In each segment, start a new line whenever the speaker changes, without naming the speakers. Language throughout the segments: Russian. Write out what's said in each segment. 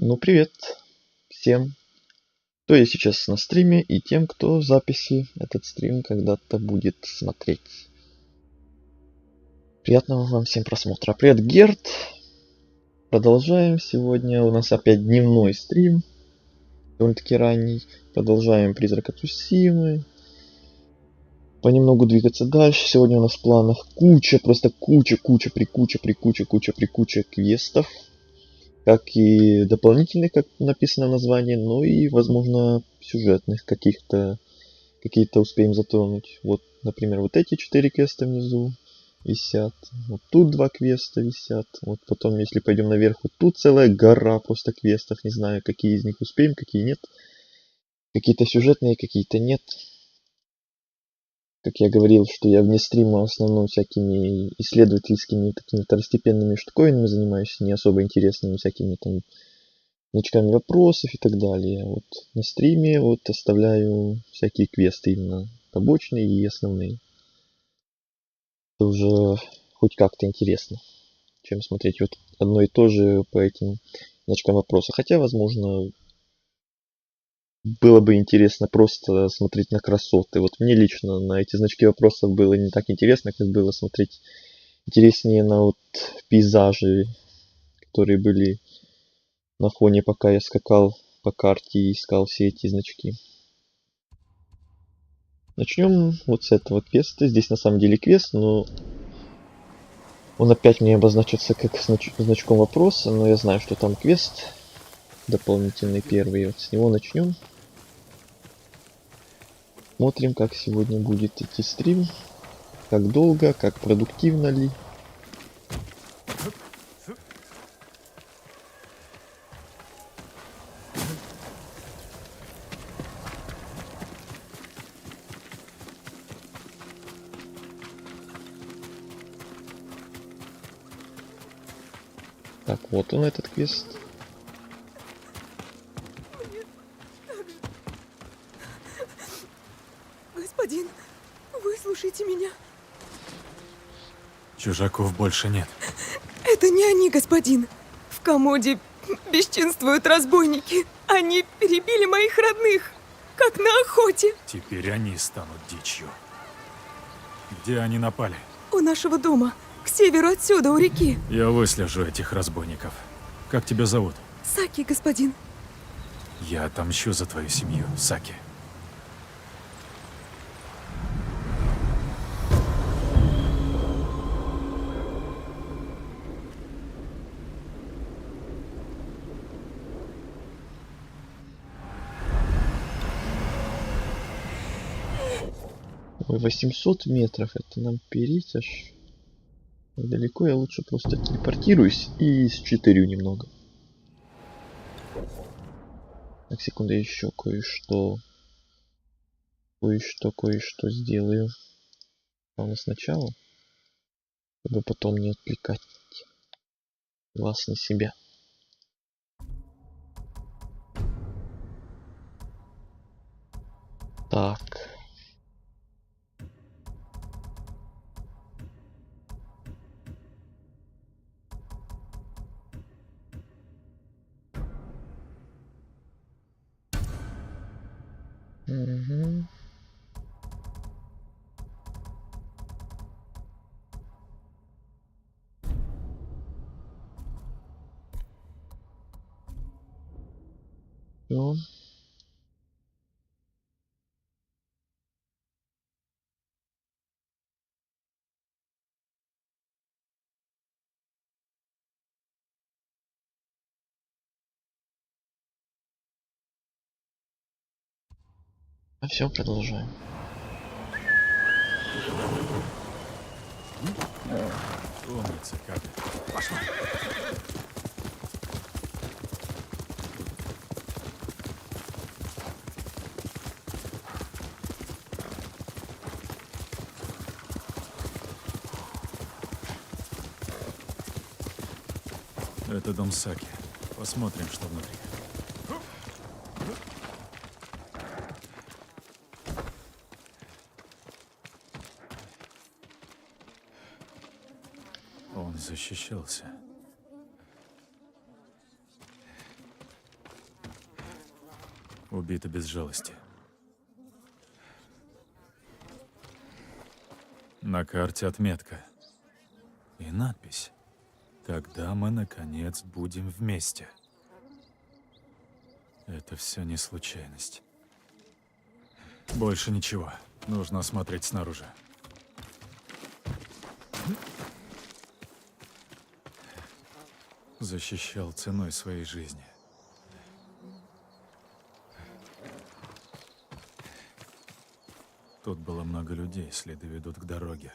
Ну, привет всем, кто есть сейчас на стриме, и тем, кто в записи этот стрим когда-то будет смотреть. Приятного вам всем просмотра. Привет, Герт. Продолжаем. Сегодня у нас опять дневной стрим. Довольно-таки ранний. Продолжаем Призрака Цусимы. Понемногу двигаться дальше. Сегодня у нас в планах просто куча квестов. Как и дополнительных, как написано в названии, но и, возможно, сюжетных какие-то успеем затронуть. Вот, например, вот эти 4 квеста внизу висят. Вот тут 2 квеста висят. Вот потом, если пойдем наверх, вот тут целая гора просто квестов. Не знаю, какие из них успеем, какие нет. Какие-то сюжетные, какие-то нет. Как я говорил, что я вне стрима в основном всякими исследовательскими такими второстепенными штуковинами занимаюсь, не особо интересными всякими там значками вопросов и так далее. Вот на стриме вот оставляю всякие квесты именно побочные и основные. Это уже хоть как-то интересно, чем смотреть вот одно и то же по этим значкам вопроса. Хотя, возможно, было бы интересно просто смотреть на красоты. Вот мне лично на эти значки вопросов было не так интересно, как было смотреть интереснее на вот пейзажи, которые были на фоне, пока я скакал по карте и искал все эти значки. Начнем вот с этого квеста. Здесь на самом деле квест, но он опять мне обозначится как значком вопроса, но я знаю, что там квест дополнительный первый. Вот с него начнем. Смотрим, как сегодня будет идти стрим. Как долго, как продуктивно ли. Так, вот он этот квест.
Господин, выслушайте меня.
Чужаков больше нет.
Это не они, господин. В комоде бесчинствуют разбойники. Они перебили моих родных, как на охоте.
Теперь они станут дичью. Где они напали?
У нашего дома, к северу отсюда, у реки.
Я выслежу этих разбойников. Как тебя зовут?
Саки, господин.
Я отомщу за твою семью, Саки.
Ой, 800 метров. Это нам переть аж далеко. Я лучше просто телепортируюсь и считырю немного. Так, секунду, еще кое-что сделаю. Главное сначала, чтобы потом не отвлекать вас на себя. Так. Угу. Ну. А все, продолжаем.
Умница, как. Пошла. Это дом Саки. Посмотрим, что внутри. Он защищался. Убита без жалости. На карте отметка. И надпись. Тогда мы, наконец, будем вместе. Это все не случайность. Больше ничего. Нужно осмотреть снаружи. Защищал ценой своей жизни. Тут было много людей, следы ведут к дороге.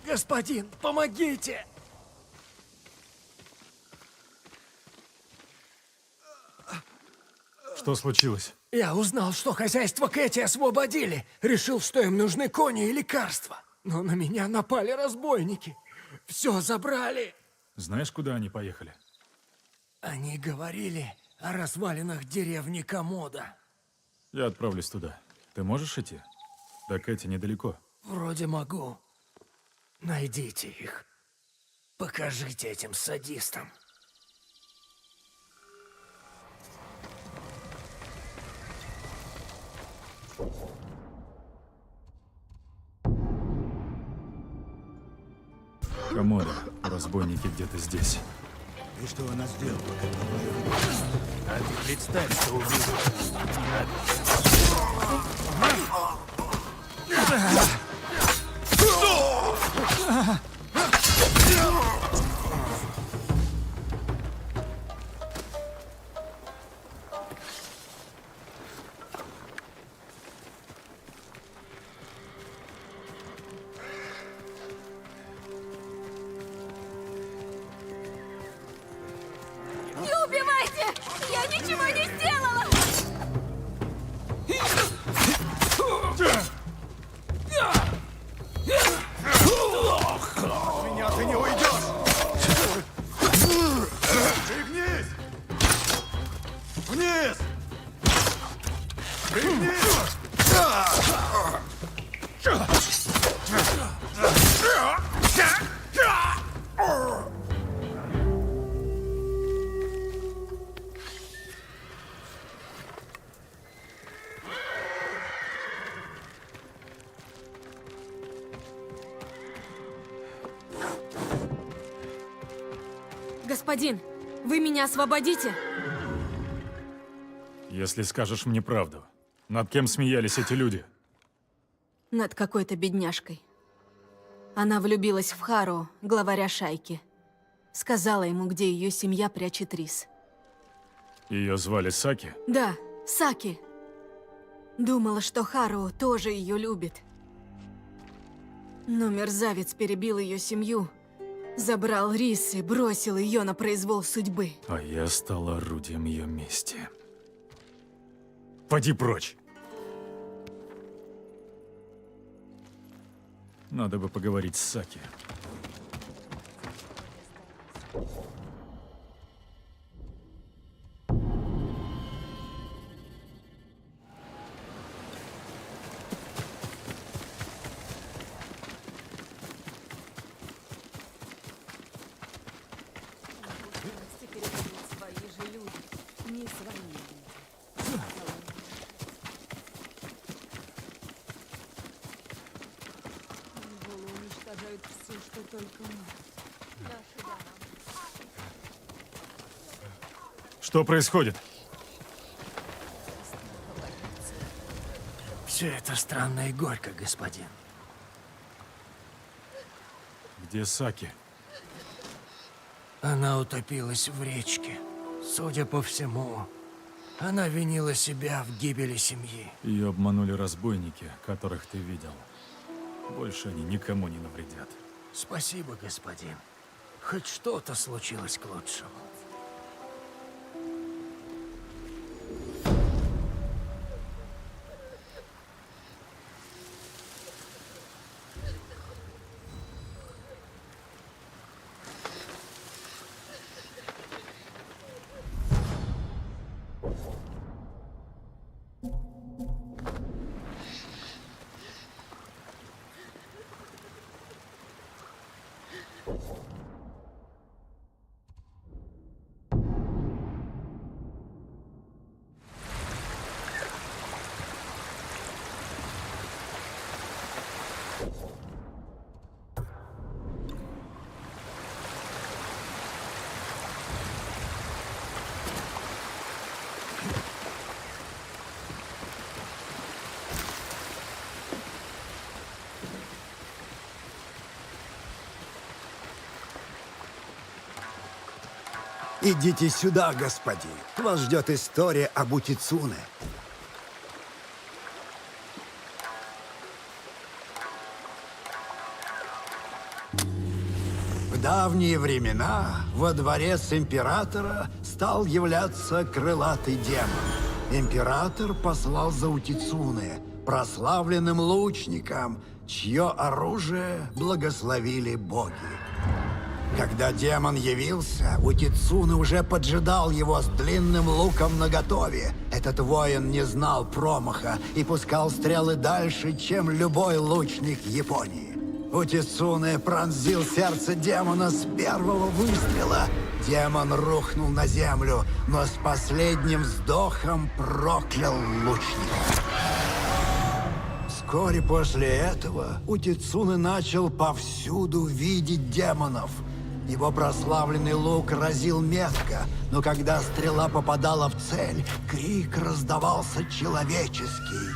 Господин, помогите!
Что случилось?
Я узнал, что хозяйство Кэти освободили. Решил, что им нужны кони и лекарства. Но на меня напали разбойники. Все забрали.
Знаешь, куда они поехали?
Они говорили о развалинах деревни Комода.
Я отправлюсь туда. Ты можешь идти? До Кэти недалеко.
Вроде могу. Найдите их. Покажите этим садистам.
Комода. Разбойники где-то здесь.
И что она сделала? А ты представь, что убил.
Не убивайте! Я ничего не сделала!
От меня ты не уйдешь! Пригнись! Вниз! Пригнись!
Господин, вы меня освободите?
Если скажешь мне правду, над кем смеялись эти люди?
Над какой-то бедняжкой. Она влюбилась в Харуо, главаря шайки. Сказала ему, где ее семья прячет рис.
Ее звали Саки?
Да, Саки. Думала, что Харуо тоже ее любит. Но мерзавец перебил ее семью, забрал рис и бросил ее на произвол судьбы.
А я стал орудием ее мести. Поди прочь! Надо бы поговорить с Саки. Что происходит?
Все это странно и горько, господин.
Где Саки?
Она утопилась в речке. Судя по всему, она винила себя в гибели семьи.
Ее обманули разбойники, которых ты видел. Больше они никому не навредят.
Спасибо, господин. Хоть что-то случилось к лучшему.
Идите сюда, господин. Вас ждет история об Утицуне. В давние времена во дворец императора стал являться крылатый демон. Император послал за Утицуне, прославленным лучником, чье оружие благословили боги. Когда демон явился, Утицуне уже поджидал его с длинным луком наготове. Этот воин не знал промаха и пускал стрелы дальше, чем любой лучник Японии. Утицуне пронзил сердце демона с первого выстрела. Демон рухнул на землю, но с последним вздохом проклял лучника. Вскоре после этого Утицуне начал повсюду видеть демонов. Его прославленный лук разил метко, но когда стрела попадала в цель, крик раздавался человеческий.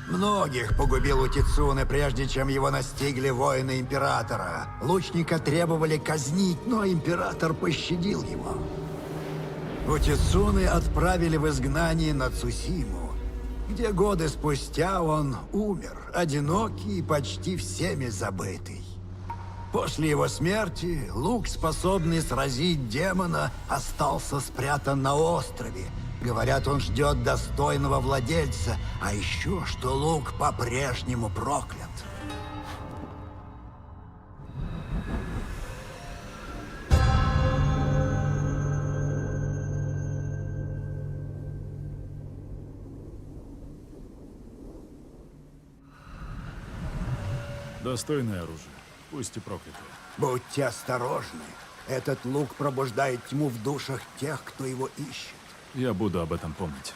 Многих погубил Утицуне, прежде чем его настигли воины императора. Лучника требовали казнить, но император пощадил его. Утицуне отправили в изгнание на Цусиму, где годы спустя он умер, одинокий и почти всеми забытый. После его смерти лук, способный сразить демона, остался спрятан на острове. Говорят, он ждет достойного владельца, а еще, что лук по-прежнему проклят.
Достойное оружие, пусть и проклятое.
Будьте осторожны. Этот лук пробуждает тьму в душах тех, кто его ищет.
Я буду об этом помнить.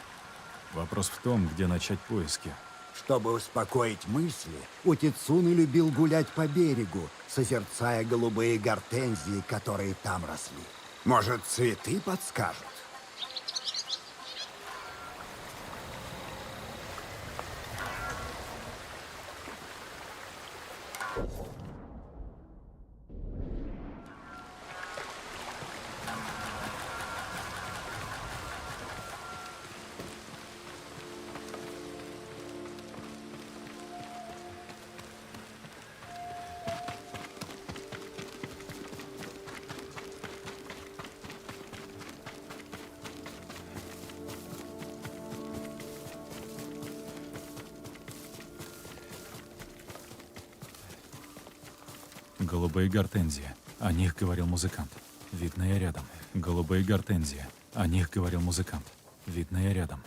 Вопрос в том, где начать поиски.
Чтобы успокоить мысли, Утицуне любил гулять по берегу, созерцая голубые гортензии, которые там росли. Может, цветы подскажут?
Голубые гортензии. О них говорил музыкант. Видно, я рядом. Голубые гортензии. О них говорил музыкант. Видно, я рядом.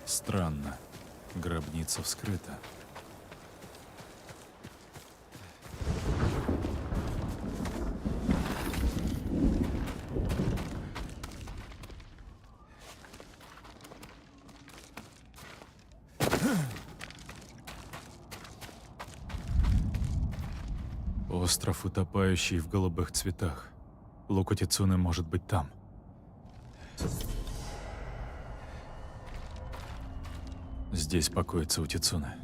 Странно. Гробница вскрыта. Остров, утопающий в голубых цветах. Лук Утицуне может быть там. Здесь покоится Утицуне.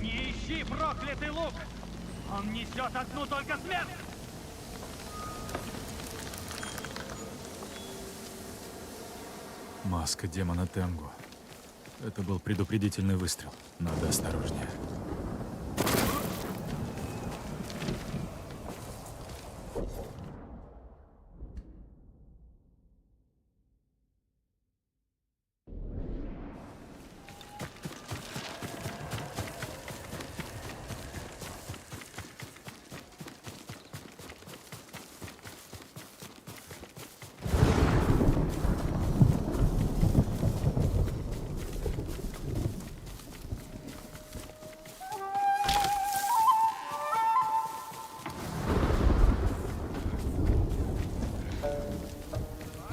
Не ищи проклятый лук! Он несет одну только смерть!
Маска демона Тенгу. Это был предупредительный выстрел. Надо осторожнее.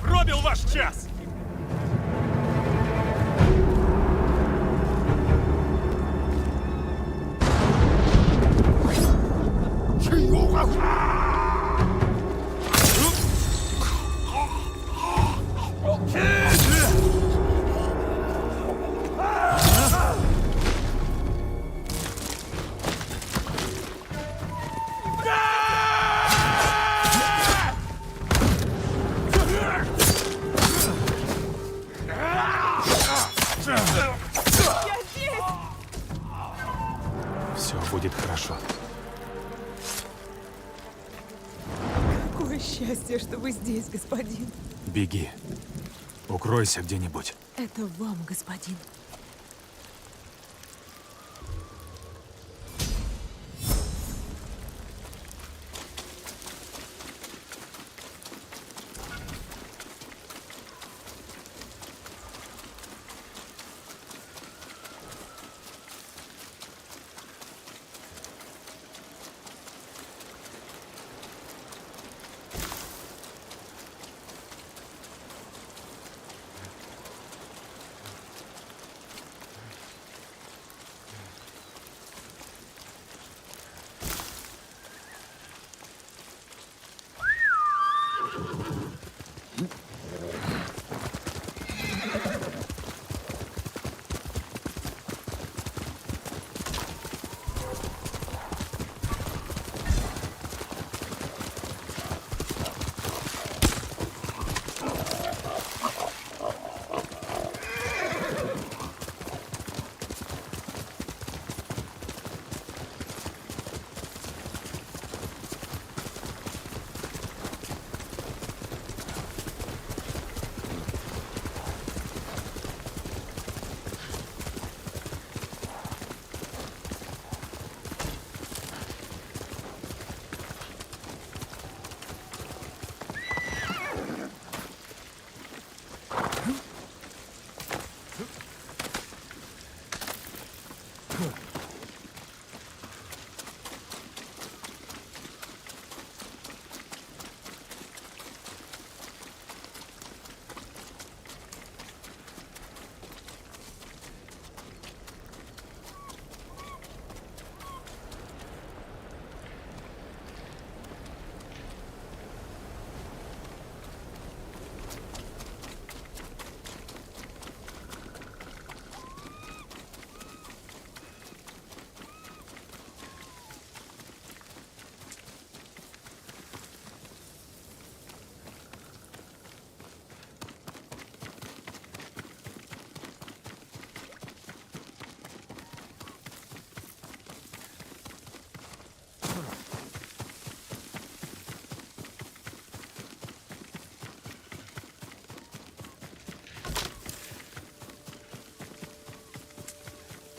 Пробил ваш час!
Все будет хорошо.
Какое счастье, что вы здесь, господин.
Беги. Укройся где-нибудь.
Это вам, господин.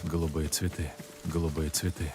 Голубые цветы, голубые цветы.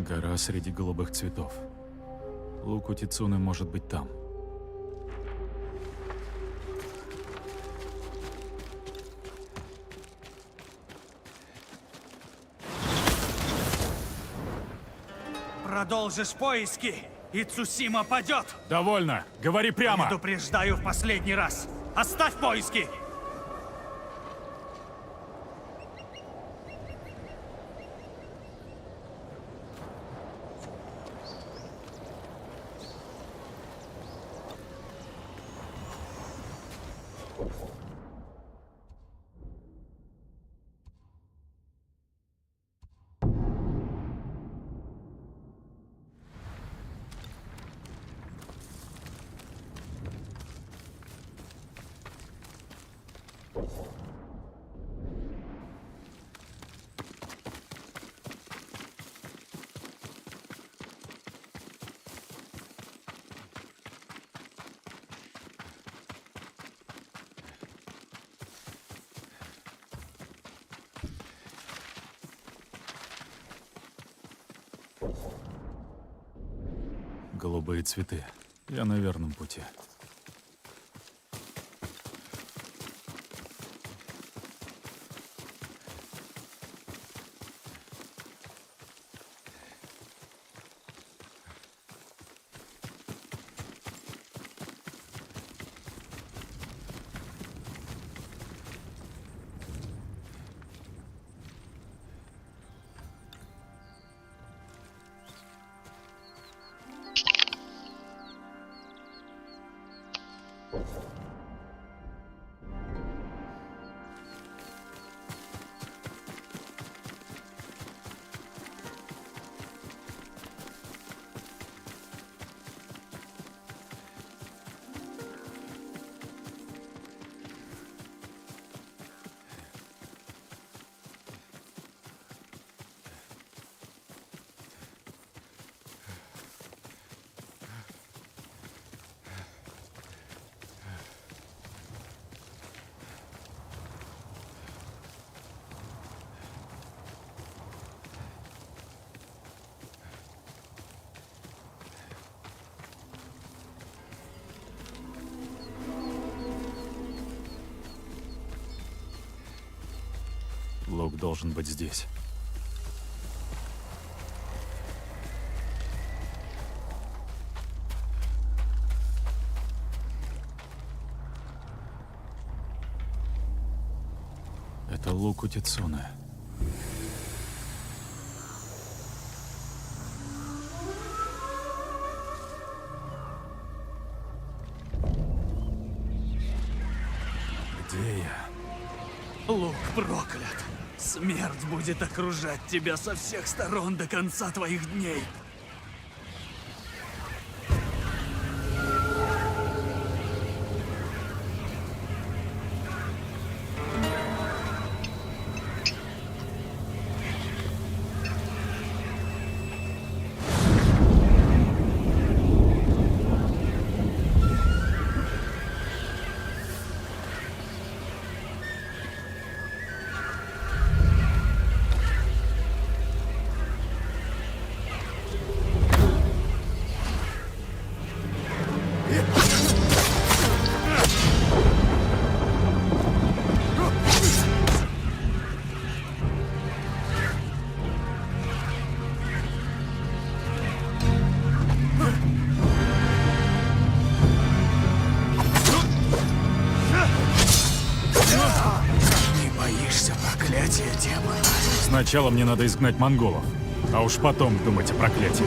Гора среди голубых цветов. Лук у Тицуны может быть там.
Продолжишь поиски, и Цусима падет!
Довольно! Говори прямо!
Предупреждаю в последний раз! Оставь поиски!
Голубые цветы. Я на верном пути. Лук должен быть здесь. Это лук у Тицуны. Где я?
Лук проклят! Смерть будет окружать тебя со всех сторон до конца твоих дней!
Сначала мне надо изгнать монголов, а уж потом думать о проклятии.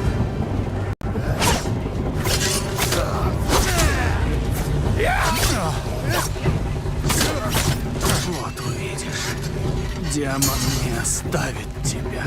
Вот увидишь, демон не оставит тебя.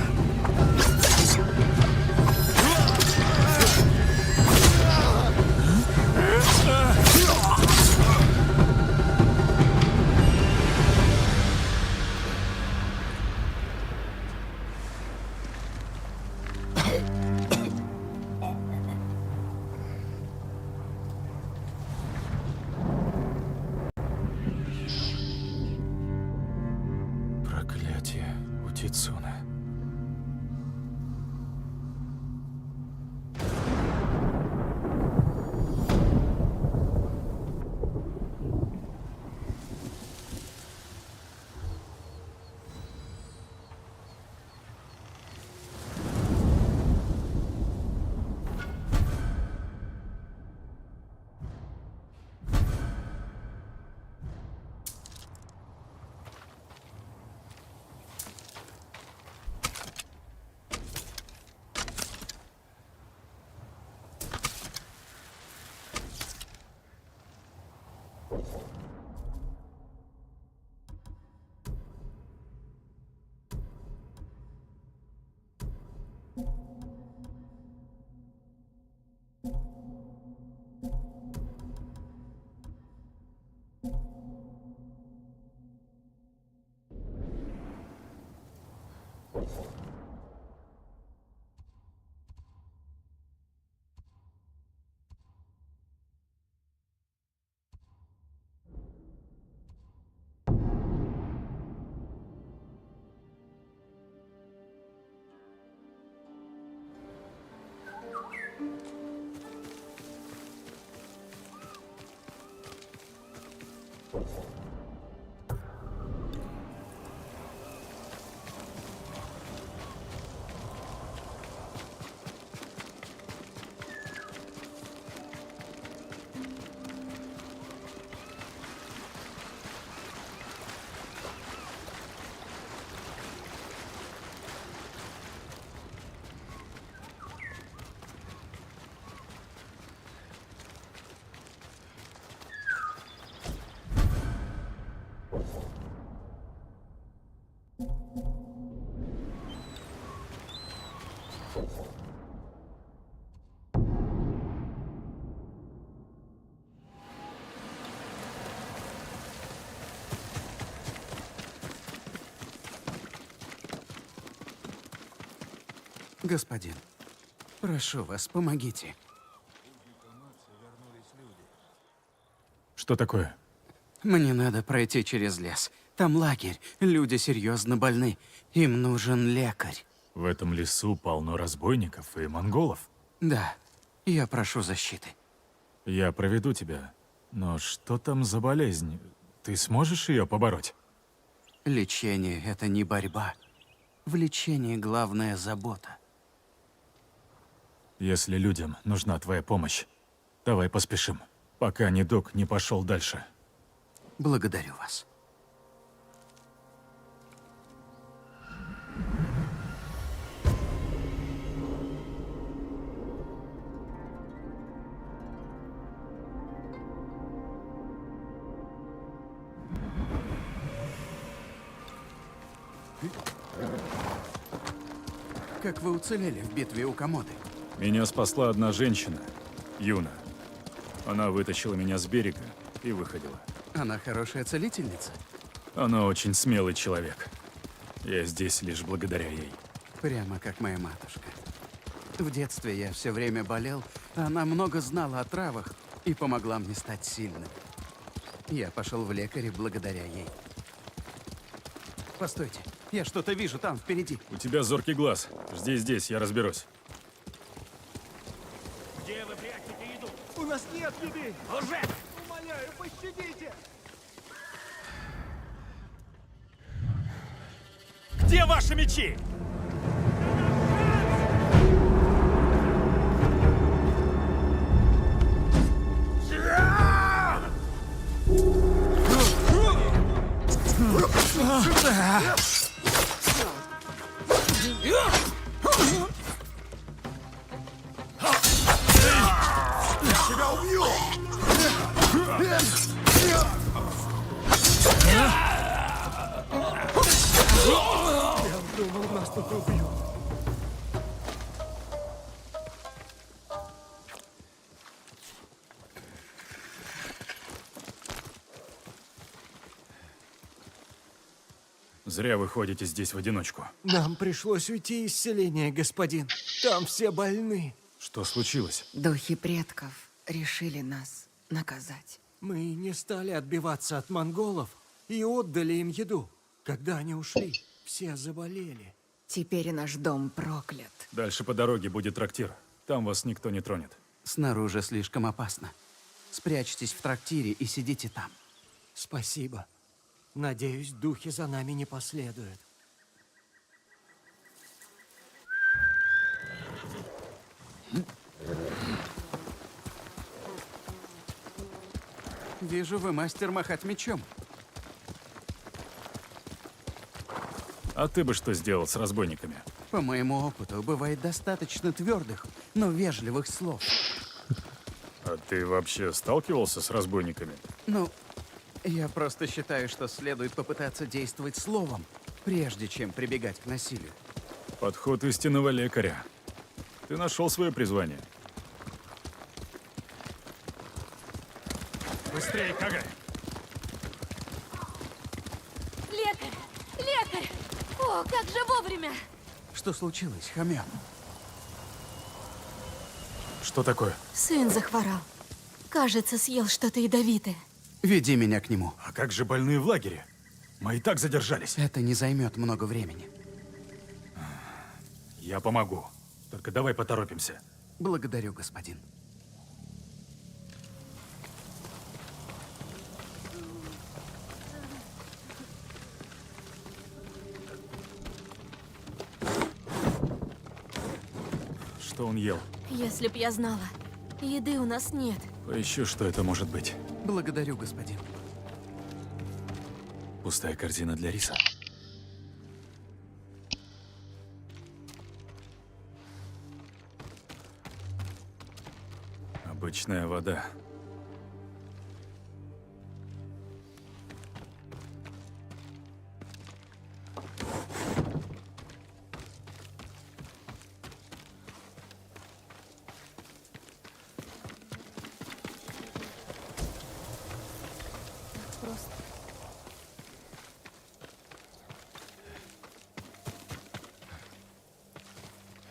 Господин, прошу вас, помогите.
Что такое?
Мне надо пройти через лес. Там лагерь, люди серьезно больны. Им нужен лекарь.
В этом лесу полно разбойников и монголов.
Да, я прошу защиты.
Я проведу тебя. Но что там за болезнь? Ты сможешь ее побороть?
Лечение — это не борьба. В лечении главная забота.
Если людям нужна твоя помощь, давай поспешим, пока недуг не пошел дальше.
Благодарю вас. Как вы уцелели в битве у Комоды?
Меня спасла одна женщина, Юна. Она вытащила меня с берега и выходила.
Она хорошая целительница?
Она очень смелый человек. Я здесь лишь благодаря ей.
Прямо как моя матушка. В детстве я все время болел, а она много знала о травах и помогла мне стать сильным. Я пошел в лекаря благодаря ей. Постойте, я что-то вижу там впереди.
У тебя зоркий глаз. Жди здесь, я разберусь.
Где вы прячете еду? У нас нет еды! Уже! Умоляю, пощадите! Где ваши мечи?
Тебя убью!
Думал, нас тут убьют.
Зря вы ходите здесь в одиночку.
Нам пришлось уйти из селения, господин. Там все больны.
Что случилось?
Духи предков решили нас наказать.
Мы не стали отбиваться от монголов и отдали им еду. Когда они ушли, все заболели.
Теперь и наш дом проклят.
Дальше по дороге будет трактир. Там вас никто не тронет.
Снаружи слишком опасно. Спрячьтесь в трактире и сидите там.
Спасибо. Надеюсь, духи за нами не последуют.
Вижу, вы мастер махать мечом.
А ты бы что сделал с разбойниками?
По моему опыту, бывает достаточно твердых, но вежливых слов.
А ты вообще сталкивался с разбойниками?
Ну, Я просто считаю, что следует попытаться действовать словом, прежде чем прибегать к насилию.
Подход истинного лекаря. Ты нашел свое призвание. Быстрее, Кага!
Лекарь! Лекарь! О, как же вовремя!
Что случилось, Хамё?
Что такое?
Сын захворал. Кажется, съел что-то ядовитое.
Веди меня к нему.
А как же больные в лагере? Мы и так задержались.
Это не займет много времени.
Я помогу. Только давай поторопимся.
Благодарю, господин.
Что он ел?
Если б я знала. Еды у нас нет.
Поищу, что это может быть.
Благодарю, господин.
Пустая корзина для риса. Обычная вода.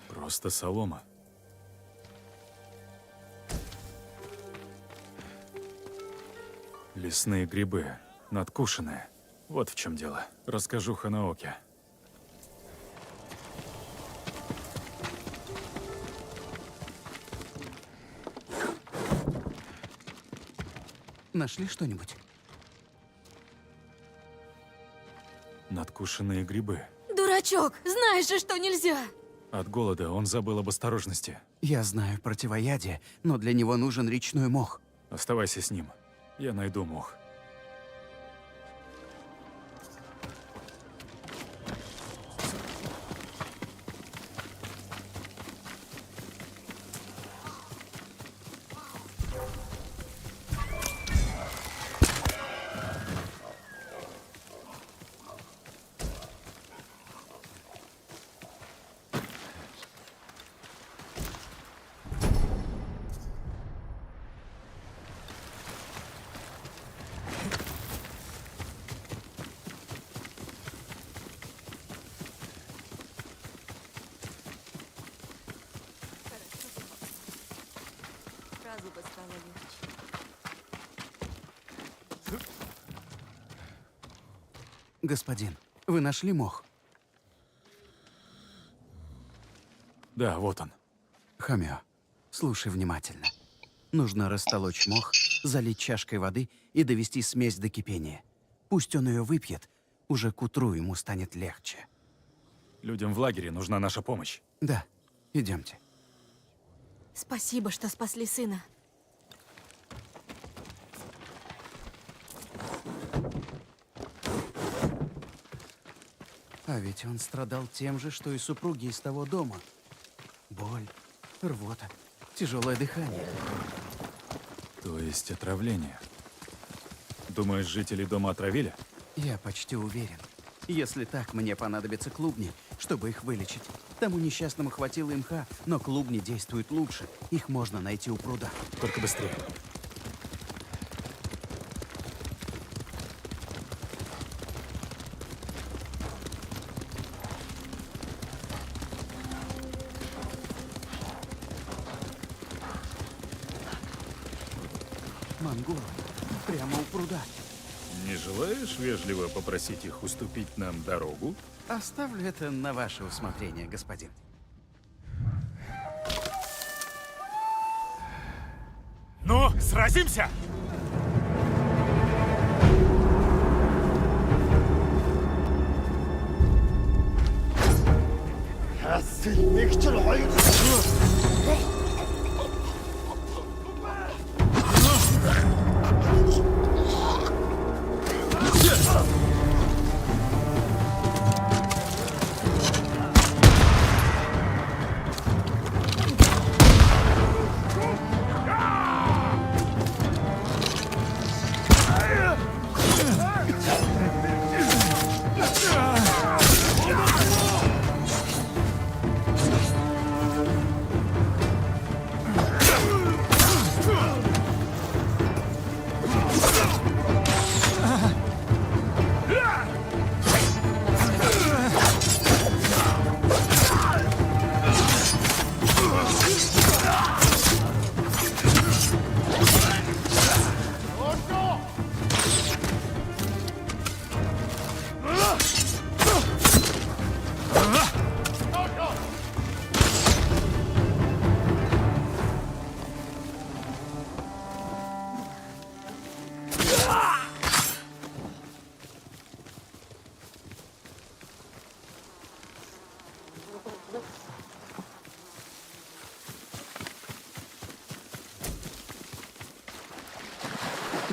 Просто солома. Лесные грибы, надкушенные. Вот в чем дело. Расскажу Ханаоке.
Нашли что-нибудь?
Надкушенные грибы.
Дурачок, знаешь же, что нельзя.
От голода он забыл об осторожности.
Я знаю противоядие, но для него нужен речной мох.
Оставайся с ним. Я найду мох.
Сразу бы стало легче.
Господин, вы нашли мох?
Да, вот он.
Хамё, слушай внимательно. Нужно растолочь мох, залить чашкой воды и довести смесь до кипения. Пусть он ее выпьет, уже к утру ему станет легче.
Людям в лагере нужна наша помощь.
Да, идемте.
Спасибо, что спасли сына.
А ведь он страдал тем же, что и супруги из того дома. Боль, рвота, тяжелое дыхание.
То есть отравление. Думаешь, жители дома отравили?
Я почти уверен. Если так, мне понадобятся клубни, чтобы их вылечить. Тому несчастному хватило мха, но клубни действуют лучше. Их можно найти у пруда.
Только быстрее.
Монголы. Прямо у пруда.
Не желаешь вежливо попросить их уступить нам дорогу?
Оставлю это на ваше усмотрение, господин.
Ну, сразимся!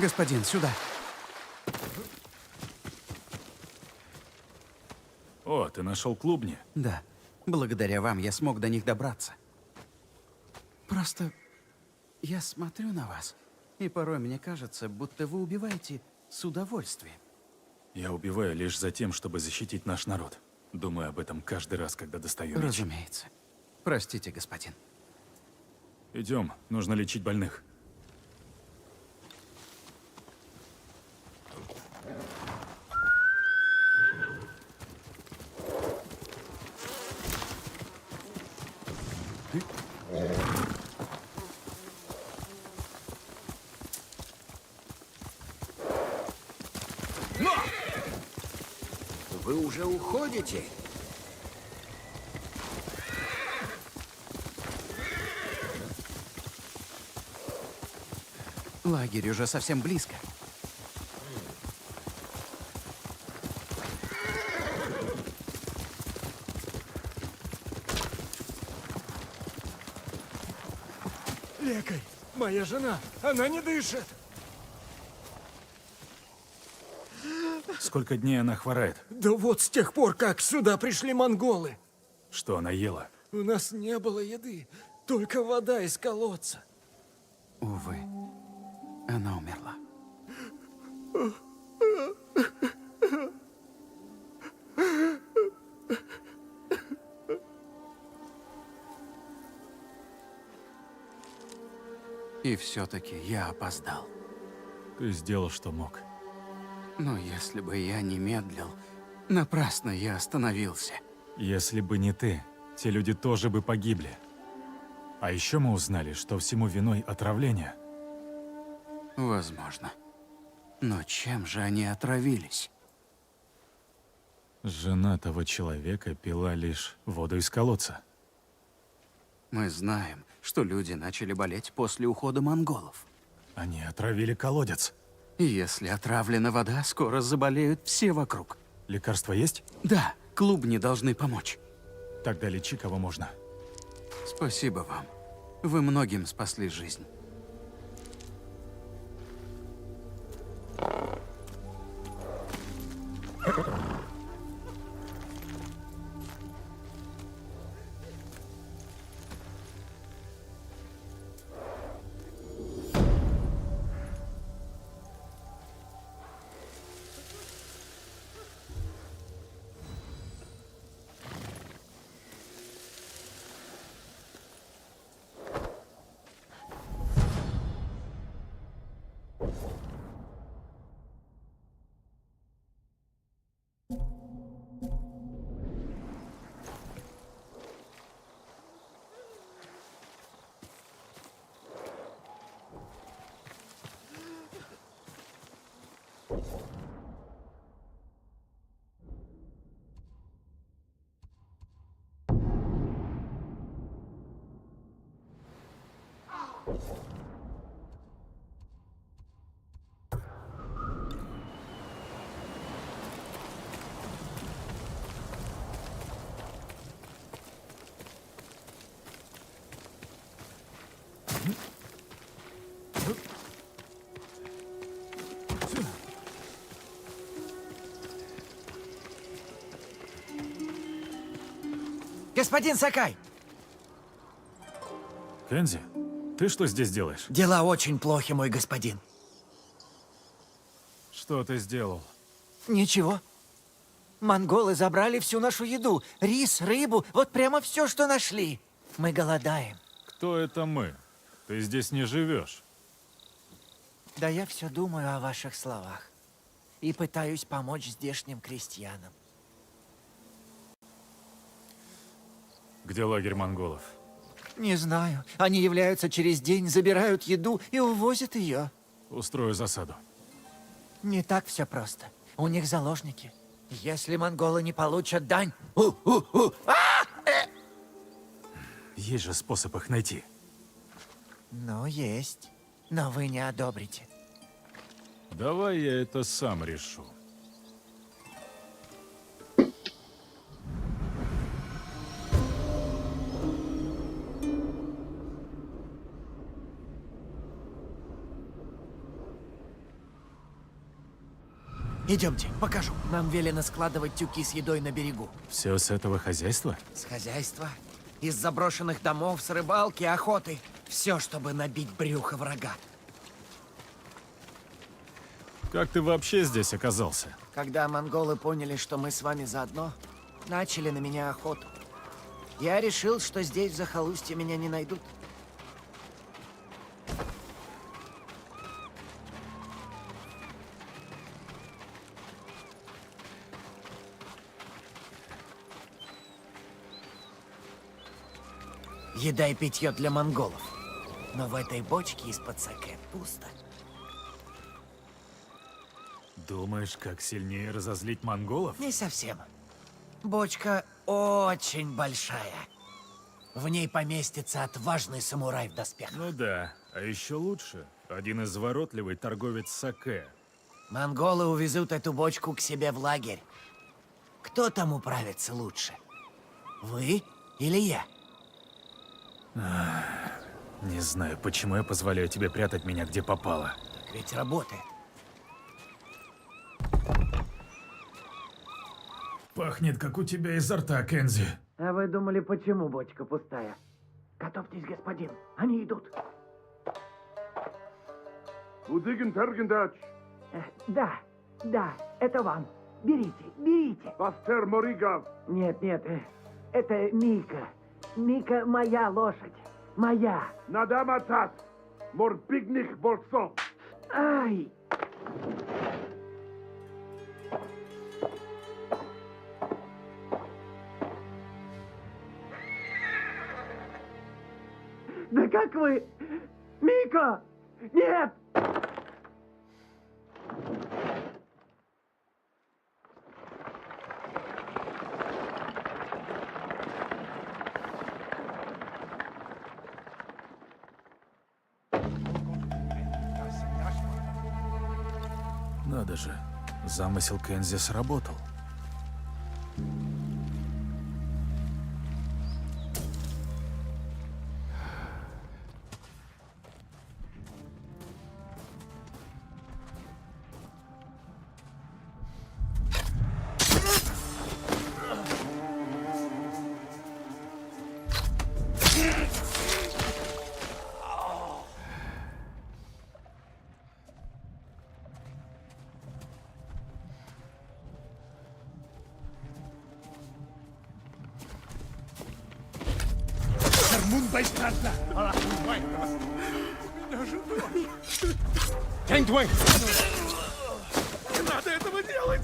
Господин, сюда.
О, ты нашел клубни?
Да. Благодаря вам я смог до них добраться. Просто я смотрю на вас, и порой мне кажется, будто вы убиваете с удовольствием.
Я убиваю лишь за тем, чтобы защитить наш народ. Думаю об этом каждый раз, когда достаю меч.
Разумеется. Простите, господин.
Идем, нужно лечить больных.
Вы уже уходите?
Лагерь уже совсем близко.
Лекарь, моя жена, она не дышит.
Сколько дней она хворает?
Да вот с тех пор, как сюда пришли монголы.
Что она ела?
У нас не было еды, только вода из колодца.
Увы, она умерла. И все-таки я опоздал.
Ты сделал, что мог.
Но если бы я не медлил, напрасно я остановился.
Если бы не ты, те люди тоже бы погибли. А еще мы узнали, что всему виной отравление.
Возможно. Но чем же они отравились?
Жена того человека пила лишь воду из колодца.
Мы знаем, что люди начали болеть после ухода монголов.
Они отравили колодец.
И если отравлена вода, скоро заболеют все вокруг.
Лекарства есть?
Да, клубни должны помочь.
Тогда лечи кого можно.
Спасибо вам. Вы многим спасли жизнь.
Господин Сакай!
Кензи, ты что здесь делаешь?
Дела очень плохи, мой господин.
Что ты сделал?
Ничего. Монголы забрали всю нашу еду. Рис, рыбу, вот прямо все, что нашли. Мы голодаем.
Кто это мы? Ты здесь не живешь.
Да я все думаю о ваших словах. И пытаюсь помочь здешним крестьянам.
Где лагерь монголов?
Не знаю. Они являются через день, забирают еду и увозят ее.
Устрою засаду.
Не так все просто. У них заложники. Если монголы не получат дань...
Есть же способ их найти.
Ну, есть. Но вы не одобрите.
Давай я это сам решу.
Идемте, покажу. Нам велено складывать тюки с едой на берегу.
Все с этого хозяйства?
С хозяйства, из заброшенных домов, с рыбалки, охоты. Все, чтобы набить брюхо врага.
Как ты вообще здесь оказался?
Когда монголы поняли, что мы с вами заодно, начали на меня охоту. Я решил, что здесь, в захолустье, меня не найдут. Еда и питье для монголов. Но в этой бочке из-под саке пусто.
Думаешь, как сильнее разозлить монголов?
Не совсем. Бочка очень большая. В ней поместится отважный самурай в доспехах.
Ну да, а еще лучше. Один изворотливый торговец саке.
Монголы увезут эту бочку к себе в лагерь. Кто там управится лучше? Вы или я?
Не знаю, почему я позволяю тебе прятать меня где попало.
Так ведь работает.
Пахнет, как у тебя изо рта, Кензи.
А вы думали, почему бочка пустая? Готовьтесь, господин. Они идут. Да, это вам. Берите. Нет, это Мика. Мика моя лошадь. Моя. Ай! Да как вы? Мика! Нет!
Надо же, замысел Кензи сработал.
Не надо этого делать!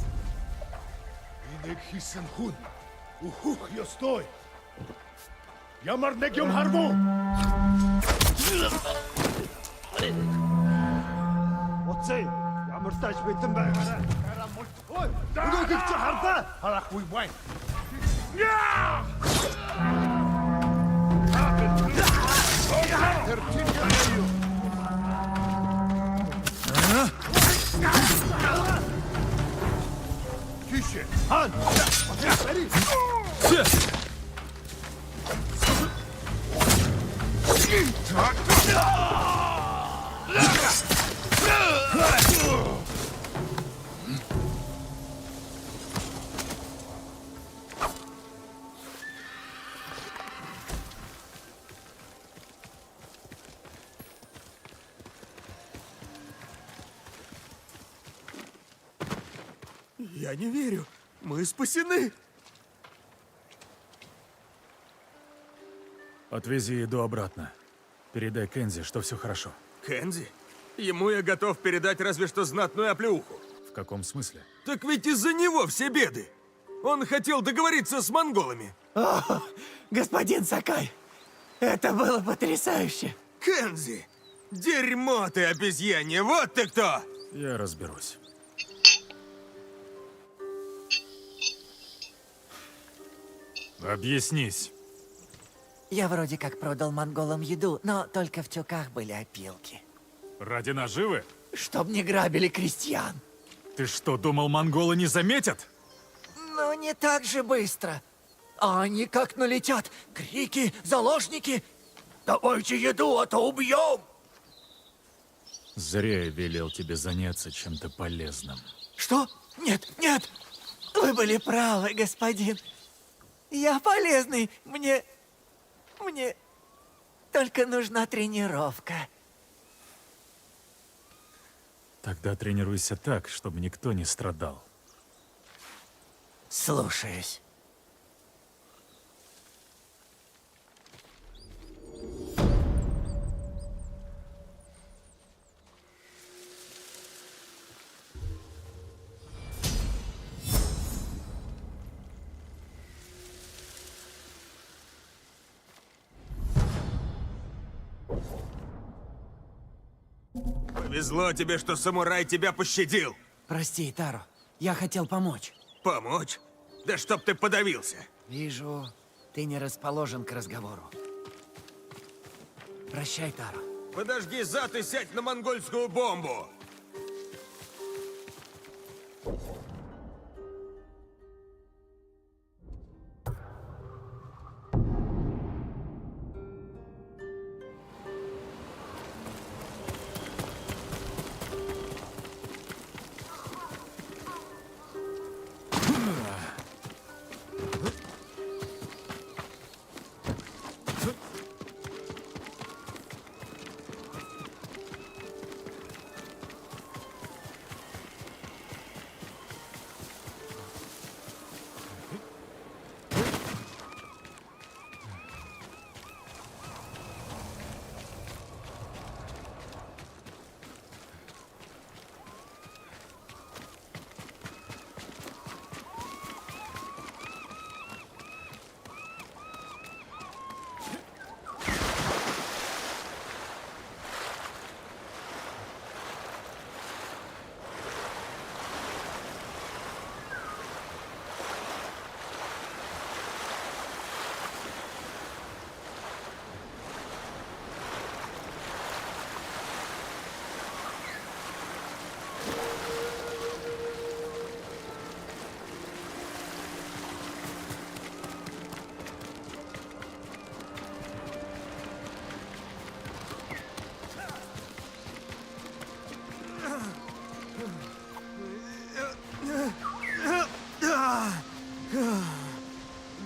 Я не верю. Мы спасены.
Отвези еду обратно. Передай Кензи, что все хорошо.
Кензи? Ему я готов передать разве что знатную оплеуху.
В каком смысле?
Так ведь из-за него все беды. Он хотел договориться с монголами.
О, господин Сакай, это было потрясающе.
Кензи! Дерьмо ты, обезьянье! Вот ты кто!
Я разберусь. Объяснись.
Я вроде как продал монголам еду, но только в тюках были опилки.
Ради наживы?
Чтоб не грабили крестьян.
Ты что, думал, монголы не заметят?
Но не так же быстро. А они как налетят. Крики, заложники. Давайте еду, а то убьем.
Зря я велел тебе заняться чем-то полезным.
Что? Нет, нет! Вы были правы, господин. Я полезный. Мне только нужна тренировка.
Тогда тренируйся так, чтобы никто не страдал.
Слушаюсь.
Повезло тебе, что самурай тебя пощадил.
Прости, Таро. Я хотел помочь.
Помочь? Да чтоб ты подавился.
Вижу, ты не расположен к разговору. Прощай, Таро.
Подожди зад и сядь на монгольскую бомбу.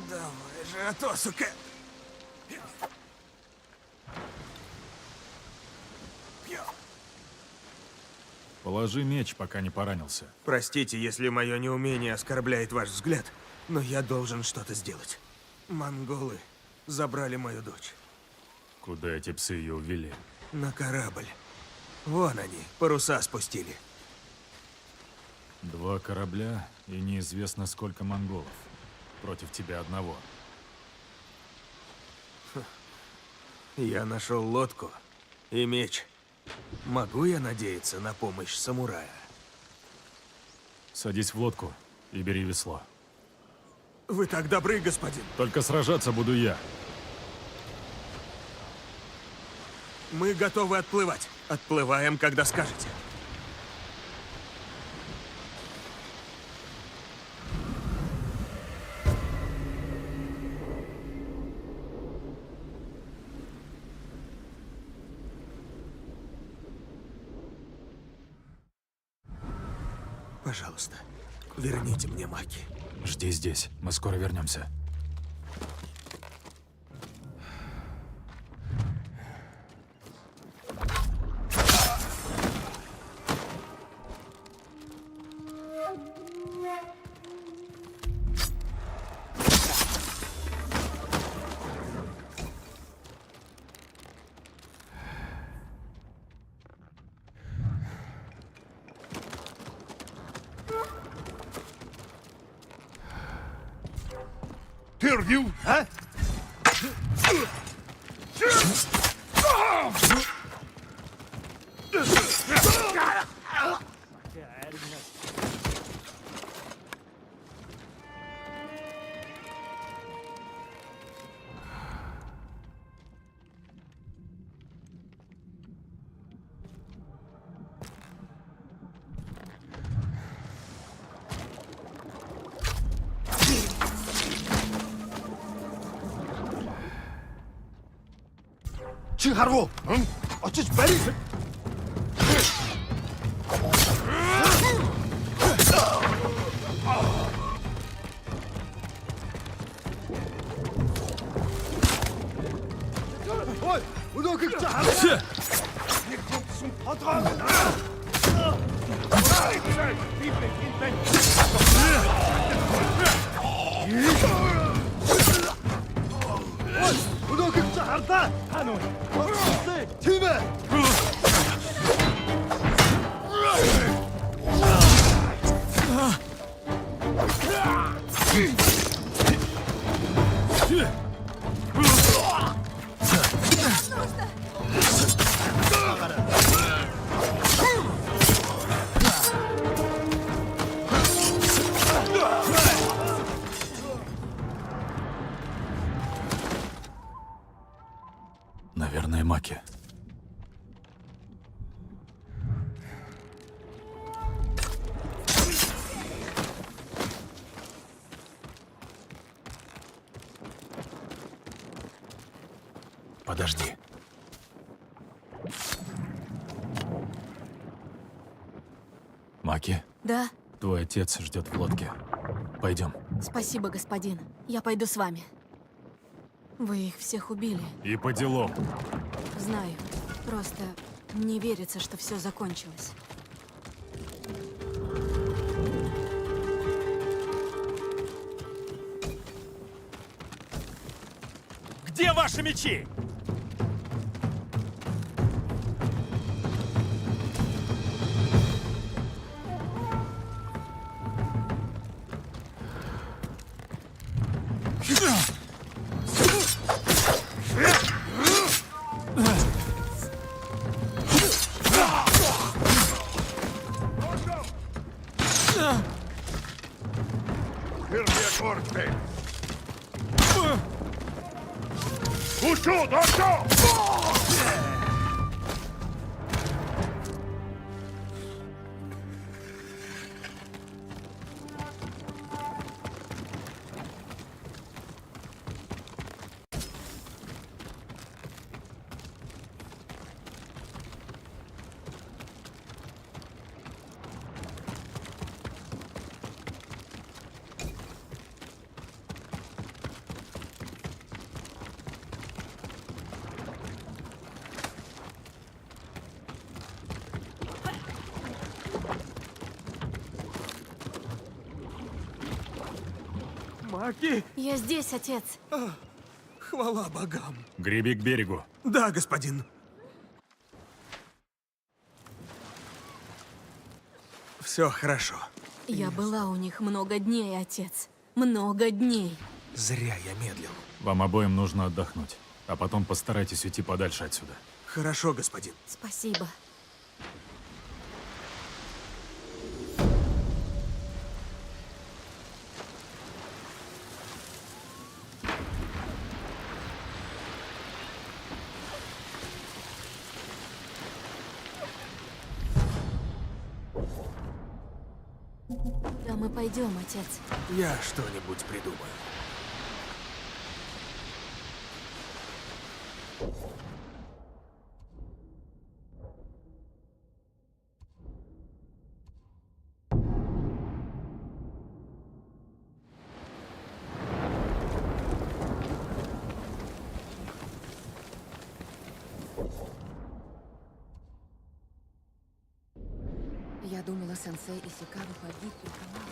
Давай же, а то, сука!
Положи меч, пока не поранился.
Простите, если мое неумение оскорбляет ваш взгляд, но я должен что-то сделать. Монголы забрали мою дочь.
Куда эти псы ее увели?
На корабль. Вон они, паруса спустили.
2 корабля и неизвестно сколько монголов. Против тебя одного.
Я нашел лодку и меч. Могу я надеяться на помощь самурая?
Садись в лодку и бери весло.
Вы так добры, господин.
Только сражаться буду я.
Мы готовы отплывать. Отплываем, когда скажете. Пожалуйста, верните мне маки.
Жди здесь, мы скоро вернемся.
Чи харгу? Очиж барь!
Наверное, Маки. Подожди. Маки,
Да,
твой отец ждет в лодке. Пойдем.
спасибо, господин. Я пойду с вами. Вы их всех убили.
И по делам.
Знаю. Просто не верится, что все закончилось.
Где ваши мечи? Маки!
Я здесь, отец.
Хвала богам.
Греби к берегу.
Да, господин. Все хорошо.
Я была у них много дней, отец. Много дней.
Зря я медлил.
Вам обоим нужно отдохнуть. А потом постарайтесь уйти подальше отсюда.
Хорошо, господин.
Спасибо. Да мы пойдем, отец.
Я что-нибудь придумаю.
Я думала, сенсей Исикава погиб при команде.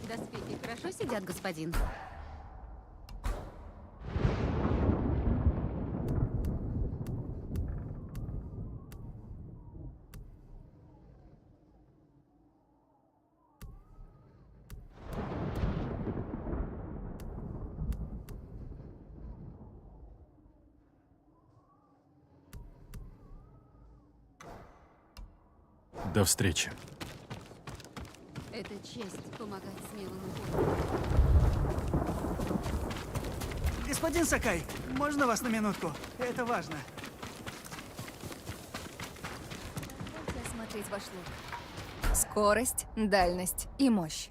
Доспехи хорошо сидят, господин?
До встречи.
Это честь помогать смелым воинам.
Господин Сакай, можно вас на минутку? Это важно.
Позвольте осмотреть ваш лук. Скорость, дальность и мощь.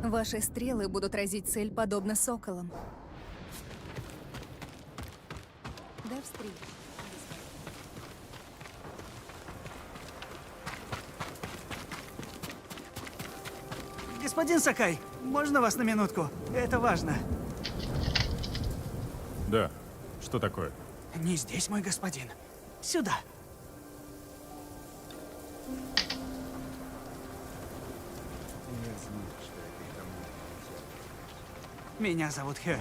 Ваши стрелы будут разить цель подобно соколам. До встречи.
Господин Сакай, можно вас на минутку? Это важно.
Да. Что такое?
Не здесь, мой господин. Сюда. Меня зовут Хёрь.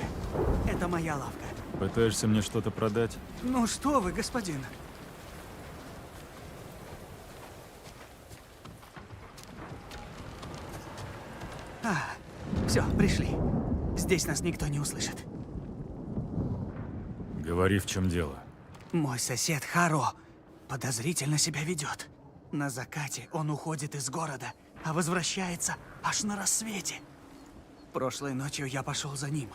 Это моя лавка.
Пытаешься мне что-то продать?
Ну что вы, господин? Все, пришли. Здесь нас никто не услышит.
Говори, в чем дело.
Мой сосед Харо подозрительно себя ведет. На закате он уходит из города, а возвращается аж на рассвете. Прошлой ночью я пошел за ним.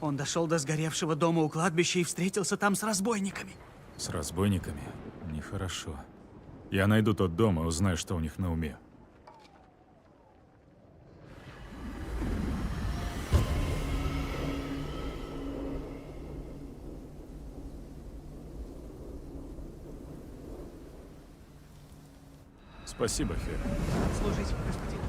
Он дошел до сгоревшего дома у кладбища и встретился там с разбойниками.
С разбойниками? Нехорошо. Я найду тот дом и узнаю, что у них на уме. Спасибо, Хёрь.
Служить, господин.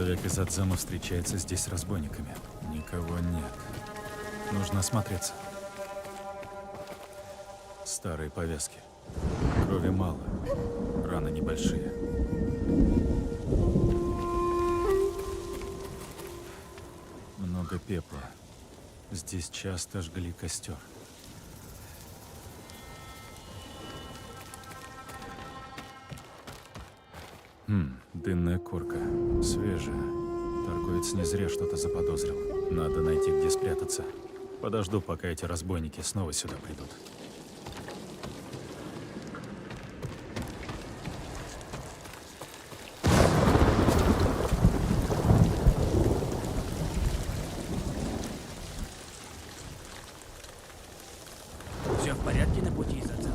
Человек из Адзама встречается здесь с разбойниками. Никого нет. Нужно осмотреться. Старые повязки. Крови мало. Раны небольшие. много пепла. Здесь часто жгли костер. Дынная корка. Свежая. Торговец не зря что-то заподозрил. Надо найти, где спрятаться. Подожду, пока эти разбойники снова сюда придут.
Все в порядке на пути из отца?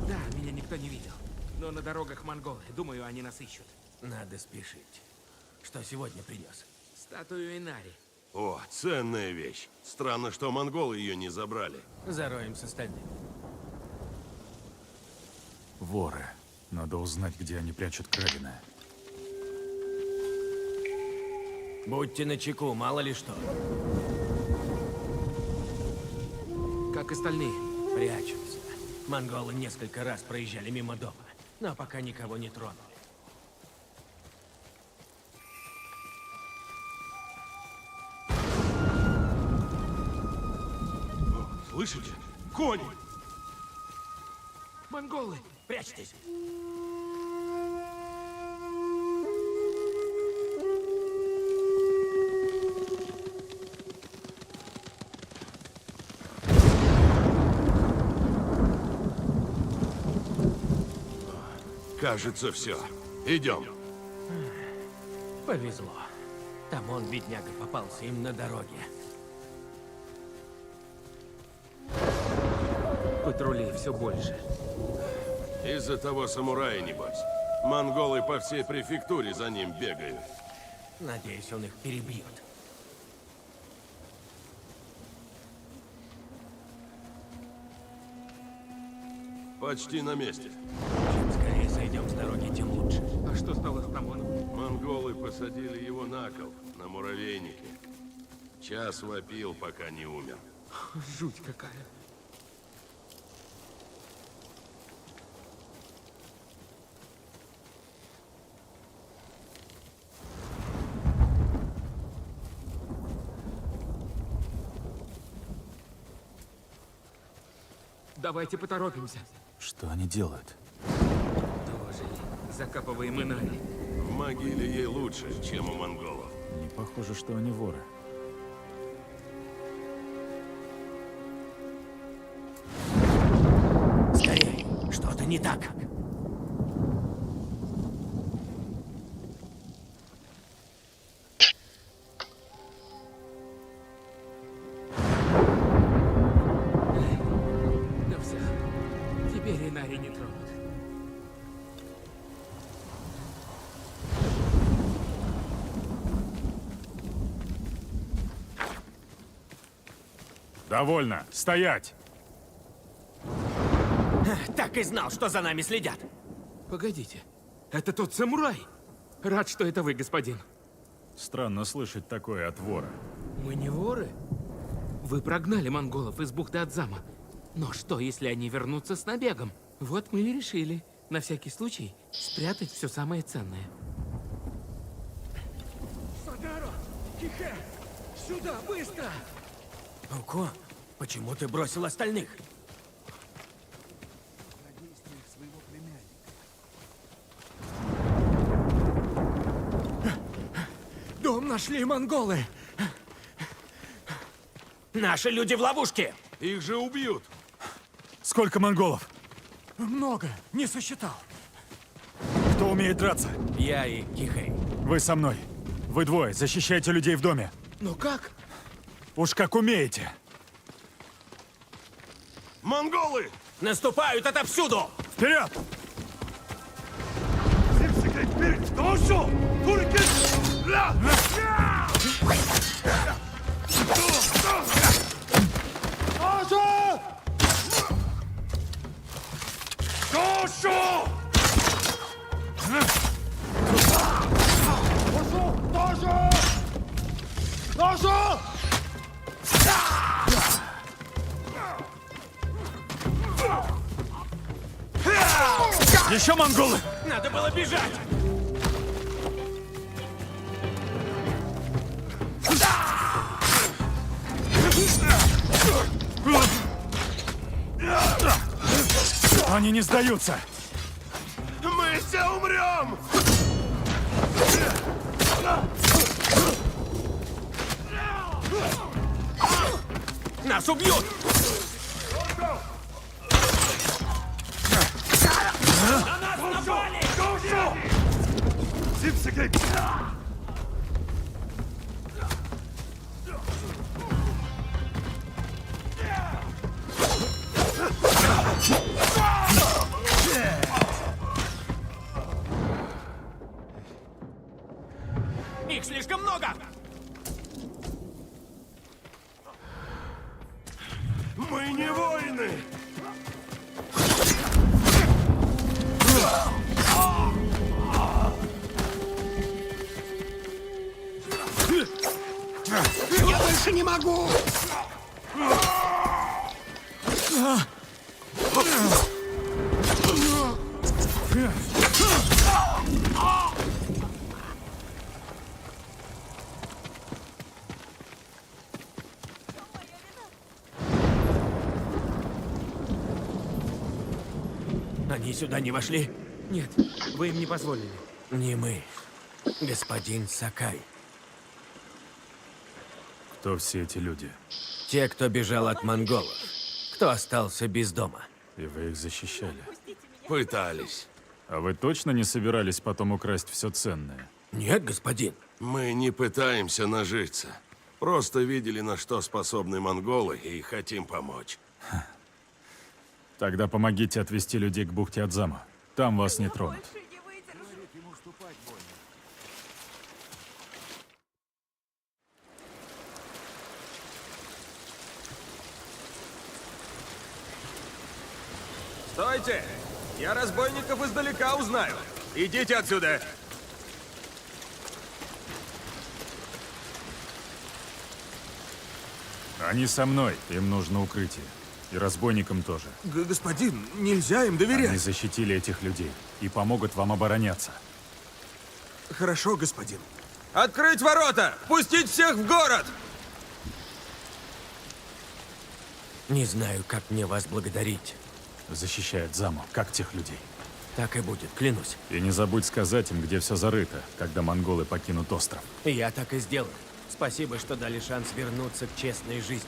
Да, меня никто не видел. Но на дорогах монголы. Думаю, они нас ищут. Надо спешить. Что сегодня принес? Статую Инари.
О, ценная вещь. Странно, что монголы ее не забрали.
Зароем с остальными.
Воры. Надо узнать, где они прячут краденое.
Будьте начеку, мало ли что. Как остальные? Прячутся. Монголы несколько раз проезжали мимо дома, но пока никого не тронули.
Слышите? Кони!
Монголы! Прячьтесь!
Кажется, все. Идем.
Повезло. Там он, бедняга, попался им на дороге. Патрулей все больше.
Из-за того самурая, небось. Монголы по всей префектуре за ним бегают.
Надеюсь, он их перебьет.
Почти на месте.
Чем скорее сойдем с дороги, тем лучше. А что стало с Тамоном?
Монголы посадили его на кол, на муравейнике. Час вопил, пока не умер.
Жуть какая. Давайте поторопимся.
Что они делают?
Тоже закапываем Инари.
В могиле ей лучше, чем у монголов.
Не похоже, что они воры.
Скорее, что-то не так. Ну все, теперь Инари не тронут.
Довольно! Стоять!
Так и знал, что за нами следят. Погодите, это тот самурай. Рад, что это вы, господин.
Странно слышать такое от вора.
Мы не воры. Вы прогнали монголов из бухты Адзама. Но что, если они вернутся с набегом? Вот мы и решили, на всякий случай, спрятать все самое ценное.
Садаро! Кихе! Сюда, быстро!
Уко, почему ты бросил остальных?
Дом нашли монголы!
Наши люди в ловушке!
Их же убьют!
Сколько монголов?
Много, не сосчитал.
Кто умеет драться?
Я и Кихей.
Вы со мной. Вы двое, защищайте людей в доме.
Но как?
Уж как умеете.
Монголы!
Наступают отовсюду!
Вперед! Еще монголы!
Надо было бежать!
Они не сдаются!
Мы все умрем!
Нас убьют! На нас напали! Их слишком много!
Мы не воины!
Я больше не могу! Они сюда не вошли? Нет, вы им не позволили. Не мы, господин Сакай.
Кто все эти люди?
Те, кто бежал от монголов. Кто остался без дома.
И вы их защищали?
Пытались.
А вы точно не собирались потом украсть все ценное?
Нет, господин.
Мы не пытаемся нажиться. Просто видели, на что способны монголы, и хотим помочь.
Тогда помогите отвести людей к бухте Адзама. Там вас не тронут.
Стойте! Я разбойников издалека узнаю. Идите отсюда!
Они со мной. Им нужно укрытие. И разбойникам тоже.
Господин, нельзя им доверять.
Они защитили этих людей и помогут вам обороняться.
Хорошо, господин. Открыть ворота! Пустить всех в город!
Не знаю, как мне вас благодарить.
Защищает Адзаму, как тех людей.
Так и будет, клянусь.
И не забудь сказать им, где все зарыто, когда монголы покинут остров.
Я так и сделаю. Спасибо, что дали шанс вернуться к честной жизни.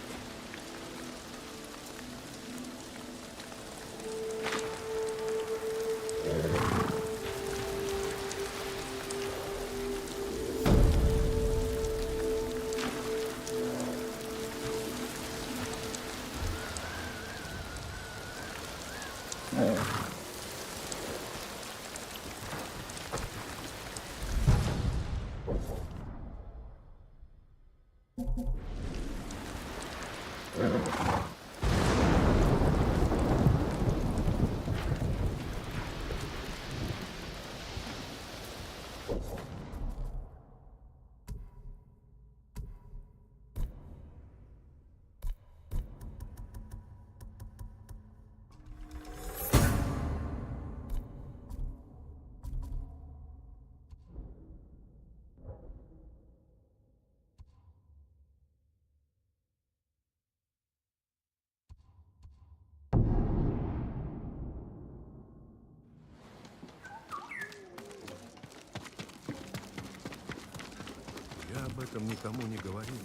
Я об этом никому не говорил,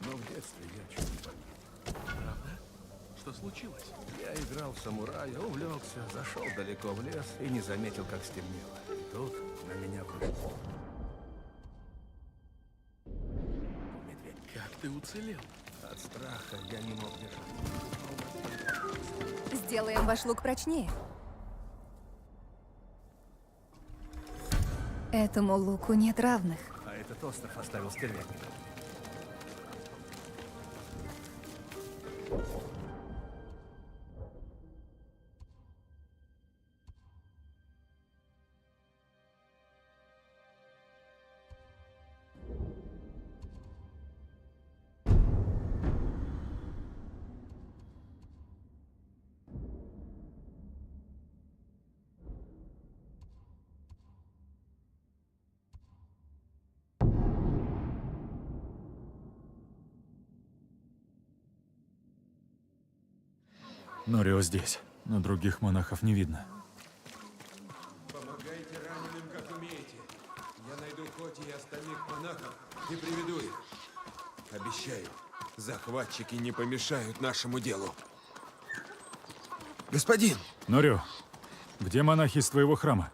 но в детстве я чуть не погиб. Правда? Что случилось? Я играл в самурая, увлекся, зашел далеко в лес и не заметил, как стемнело. И тут на меня вышло. Медведь, как ты уцелел? От страха я не мог держать.
Сделаем ваш лук прочнее. Этому луку нет равных.
А этот остров оставил стервятник.
Норио здесь. но других монахов не видно.
Помогайте раненым, как умеете. Я найду Хоти и остальных монахов и приведу их. Обещаю, захватчики не помешают нашему делу. Господин!
Норю, где монахи из твоего храма?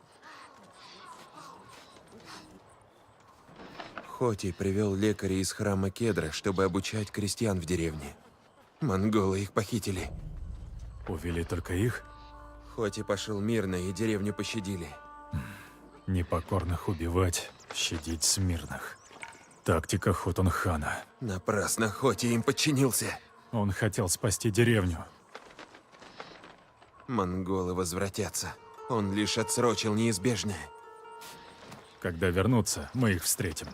Хоти привел лекаря из храма Кедра, чтобы обучать крестьян в деревне. Монголы их похитили.
Увели только их?
Хоти пошел мирно, и деревню пощадили.
Непокорных убивать, щадить смирных. Тактика Хотунхана.
Напрасно Хоти им подчинился.
Он хотел спасти деревню.
Монголы возвратятся. Он лишь отсрочил неизбежное.
Когда вернутся, мы их встретим.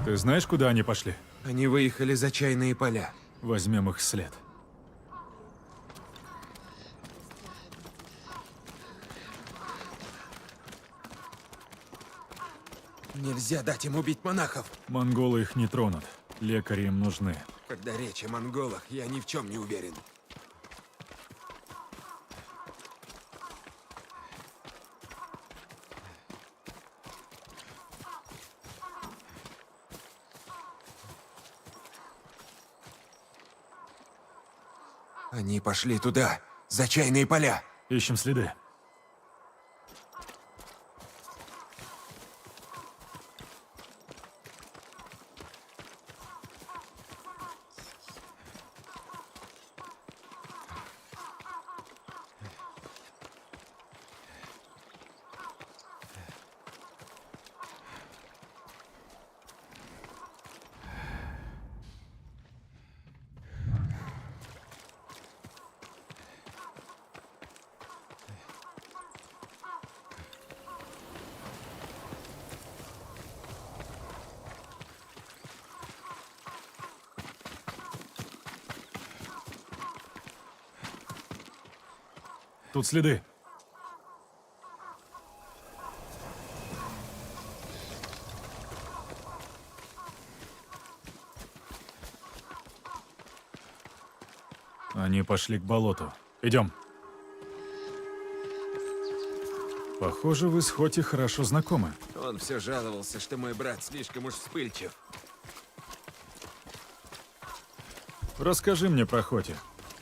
Ты знаешь, куда они пошли?
Они выехали за чайные поля.
Возьмем их след.
Нельзя дать им убить монахов.
Монголы их не тронут. Лекари им нужны.
Когда речь о монголах, я ни в чем не уверен. Они пошли туда, за чайные поля.
Ищем следы. Тут следы. Они пошли к болоту. Идем. Похоже, вы с Хоти хорошо знакомы.
Он все жаловался, что мой брат слишком уж вспыльчив.
Расскажи мне про Хоти.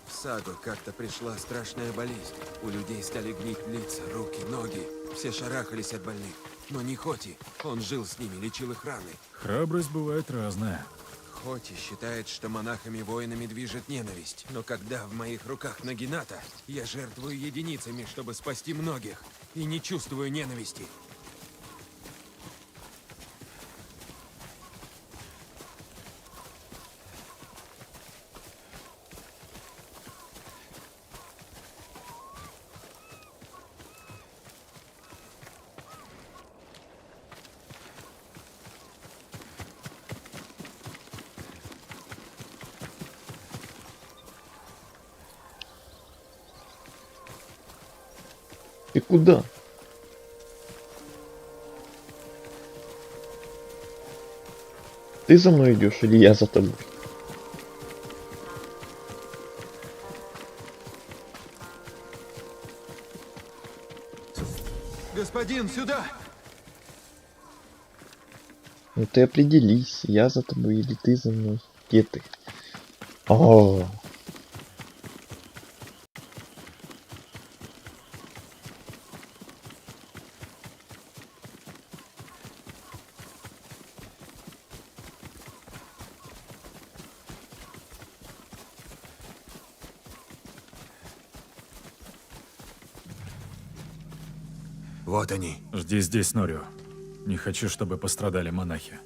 В Сагу как-то пришла страшная болезнь. У людей стали гнить лица, руки, ноги. Все шарахались от больных. Но не Хоти. Он жил с ними, лечил их раны.
Храбрость бывает разная.
Хоти считает, что монахами-воинами движет ненависть. Но когда в моих руках Нагината, я жертвую единицами, чтобы спасти многих. И не чувствую ненависти.
Ты куда? Ты за мной идешь или я за тобой?
Господин, сюда!
Ну ты определись, я за тобой или ты за мной. Где ты? О,
Вот они.
Жди здесь, Норю. Не хочу, чтобы пострадали монахи.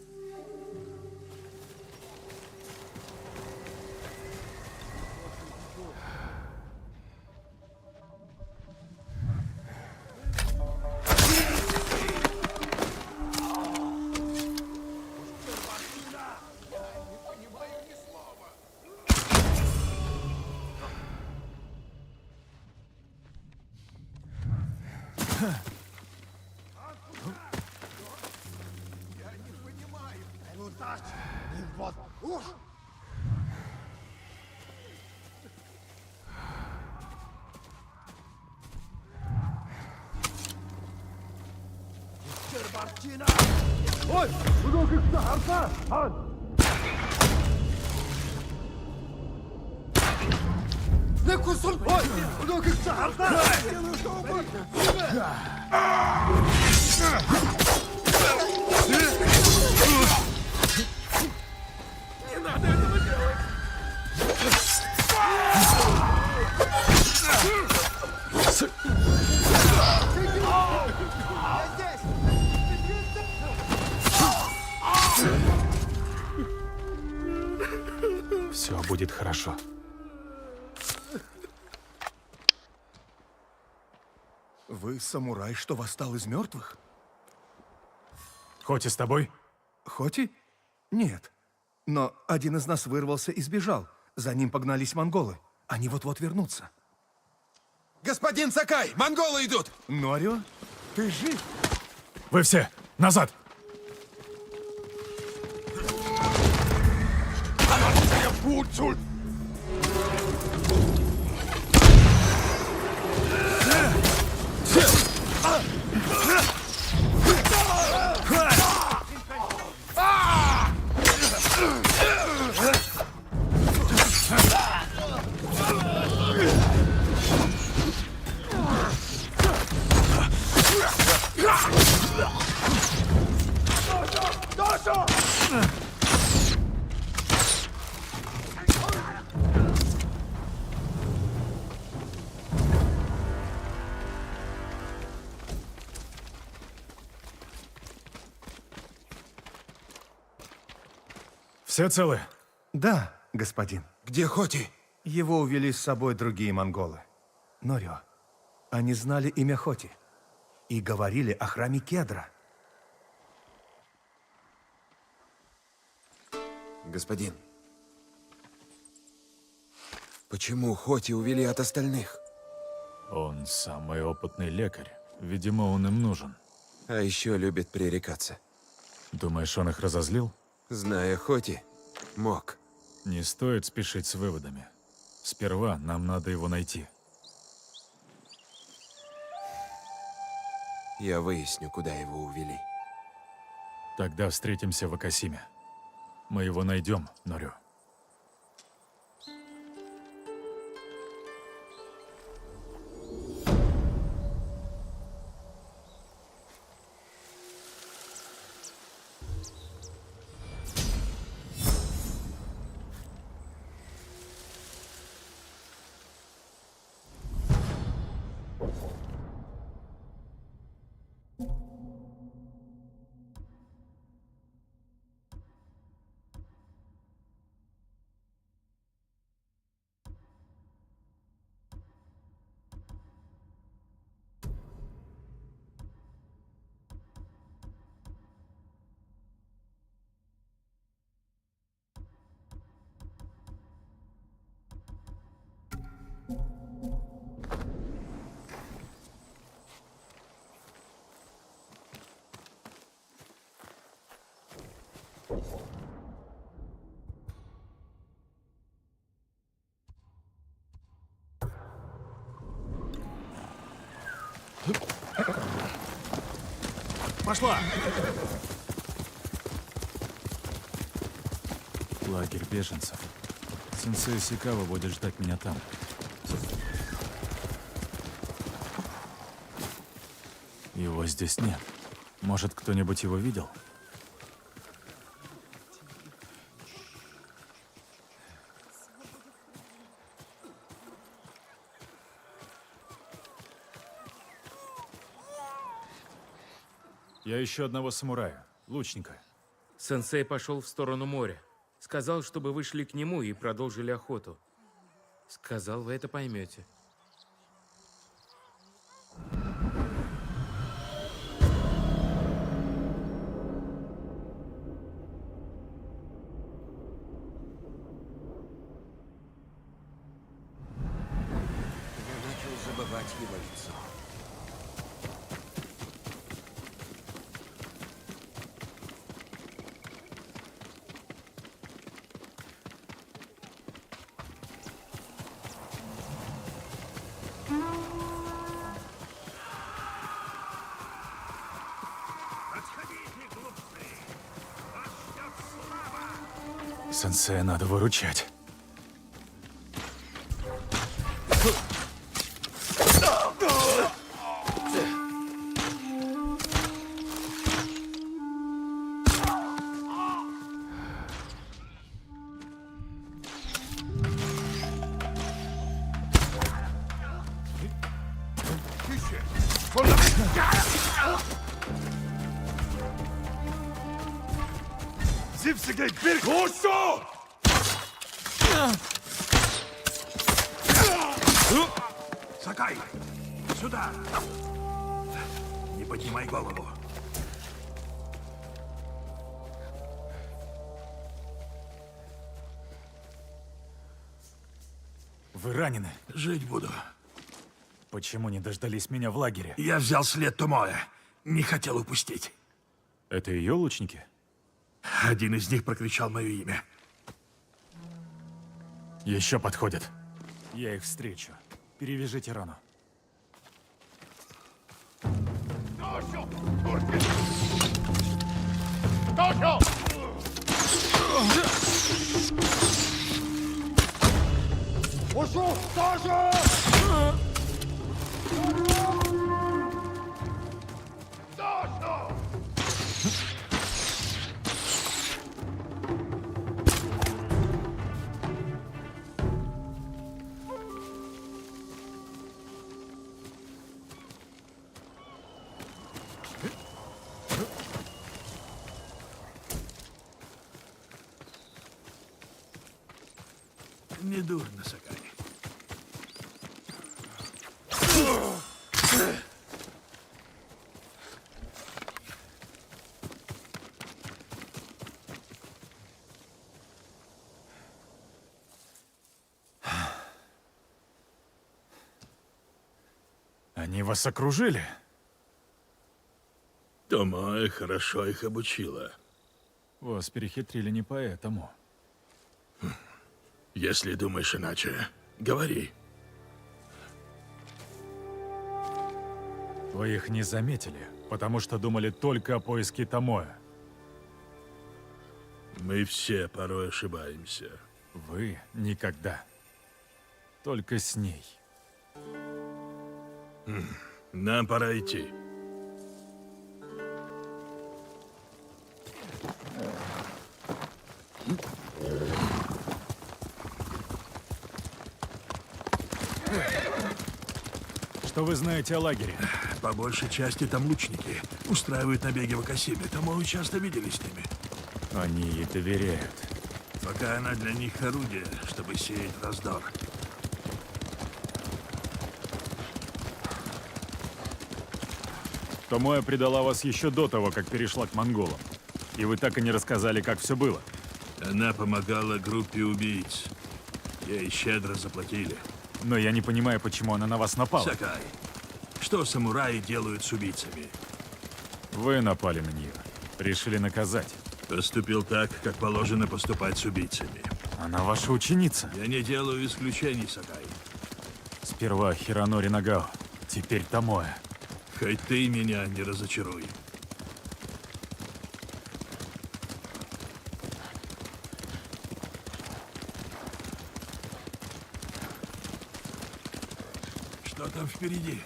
Ой, много старца! Ne kusur! Ой, много старца!
Не надо этого делать!
Все будет хорошо.
Вы самурай, что восстал из мертвых?
Хоти с тобой?
Хоти? Нет. Но один из нас вырвался и сбежал. За ним погнались монголы. Они вот-вот вернутся.
Господин Сакай, монголы идут!
Норио, ты жив?
Вы все, назад! Все целы?
Да, господин.
Где Хоти?
Его увели с собой другие монголы. Норио, они знали имя Хоти и говорили о храме Кедра.
Господин, почему Хоти увели от остальных?
Он самый опытный лекарь. Видимо, он им нужен.
А еще любит пререкаться.
Думаешь, он их разозлил?
Зная Хоти, мог.
Не стоит спешить с выводами. Сперва нам надо его найти.
Я выясню, куда его увели.
Тогда встретимся в Акасиме. Мы его найдем, Норио.
Пошла!
Лагерь беженцев. Сенсей Исикава будет ждать меня там. Его здесь нет. Может, кто-нибудь его видел? Я ищу одного самурая, лучника.
Сенсей пошел в сторону моря. Сказал, чтобы вы шли к нему и продолжили охоту. Сказал, вы это поймете.
Я начал забывать его лицо.
Сенсея надо выручать.
Сакай, сюда! Не поднимай голову.
Вы ранены?
Жить буду.
Почему не дождались меня в лагере?
Я взял след Томоэ. Не хотел упустить.
Это ее лучники?
Один из них прокричал мое имя.
Еще подходят. Я их встречу. Перевяжите рану.
Недурно, Сакай.
Они вас окружили?
Томоэ хорошо их обучила.
Вас перехитрили не поэтому.
Если думаешь иначе, говори.
Вы их не заметили, потому что думали только о поиске Томоэ.
Мы все порой ошибаемся.
Вы никогда. Только с ней.
Нам пора идти.
Что вы знаете о лагере?
По большей части там лучники. Устраивают набеги в Акасиме. Томоэ часто видели с ними.
Они ей доверяют.
Пока она для них орудие, чтобы сеять раздор.
Томоэ предала вас еще до того, как перешла к монголам. И вы так и не рассказали, как все было.
Она помогала группе убийц. Ей щедро заплатили.
Но я не понимаю, почему она на вас напала.
Сакай, что самураи делают с убийцами?
Вы напали на нее. Решили наказать.
Поступил так, как положено поступать с убийцами.
Она ваша ученица.
Я не делаю исключений, Сакай.
Сперва Хиронори Нагао, теперь Томоэ.
Хоть ты меня не разочаруй. Что там впереди?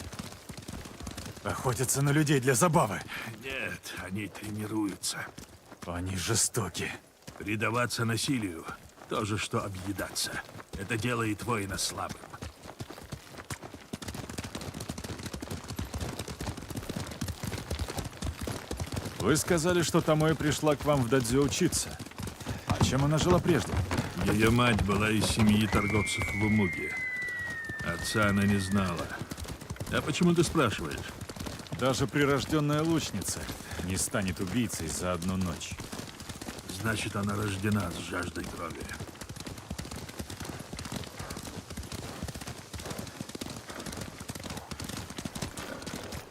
Охотятся на людей для забавы.
Нет, они тренируются.
Они жестоки.
Предаваться насилию — то же, что объедаться. Это делает воина слабым.
Вы сказали, что Томоэ пришла к вам в дадзё учиться. А чем она жила прежде?
Ее мать была из семьи торговцев в Умуге. Отца она не знала. А почему ты спрашиваешь?
Даже прирожденная лучница не станет убийцей за одну ночь.
Значит, она рождена с жаждой крови.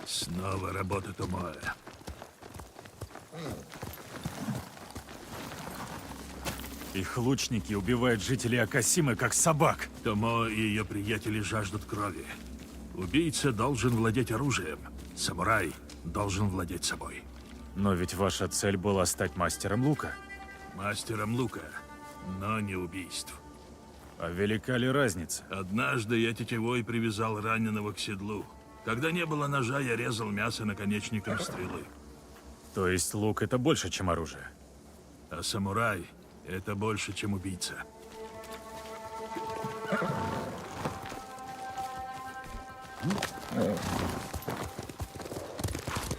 Снова работа Томоэ.
Их лучники убивают жителей Акасимы, как собак.
Томоэ и ее приятели жаждут крови. Убийца должен владеть оружием. Самурай должен владеть собой.
Но ведь ваша цель была стать мастером лука.
Мастером лука, но не убийств.
А велика ли разница?
Однажды я тетивой привязал раненого к седлу. Когда не было ножа, я резал мясо наконечником стрелы.
То есть лук — это больше, чем оружие?
А самурай — это больше, чем убийца.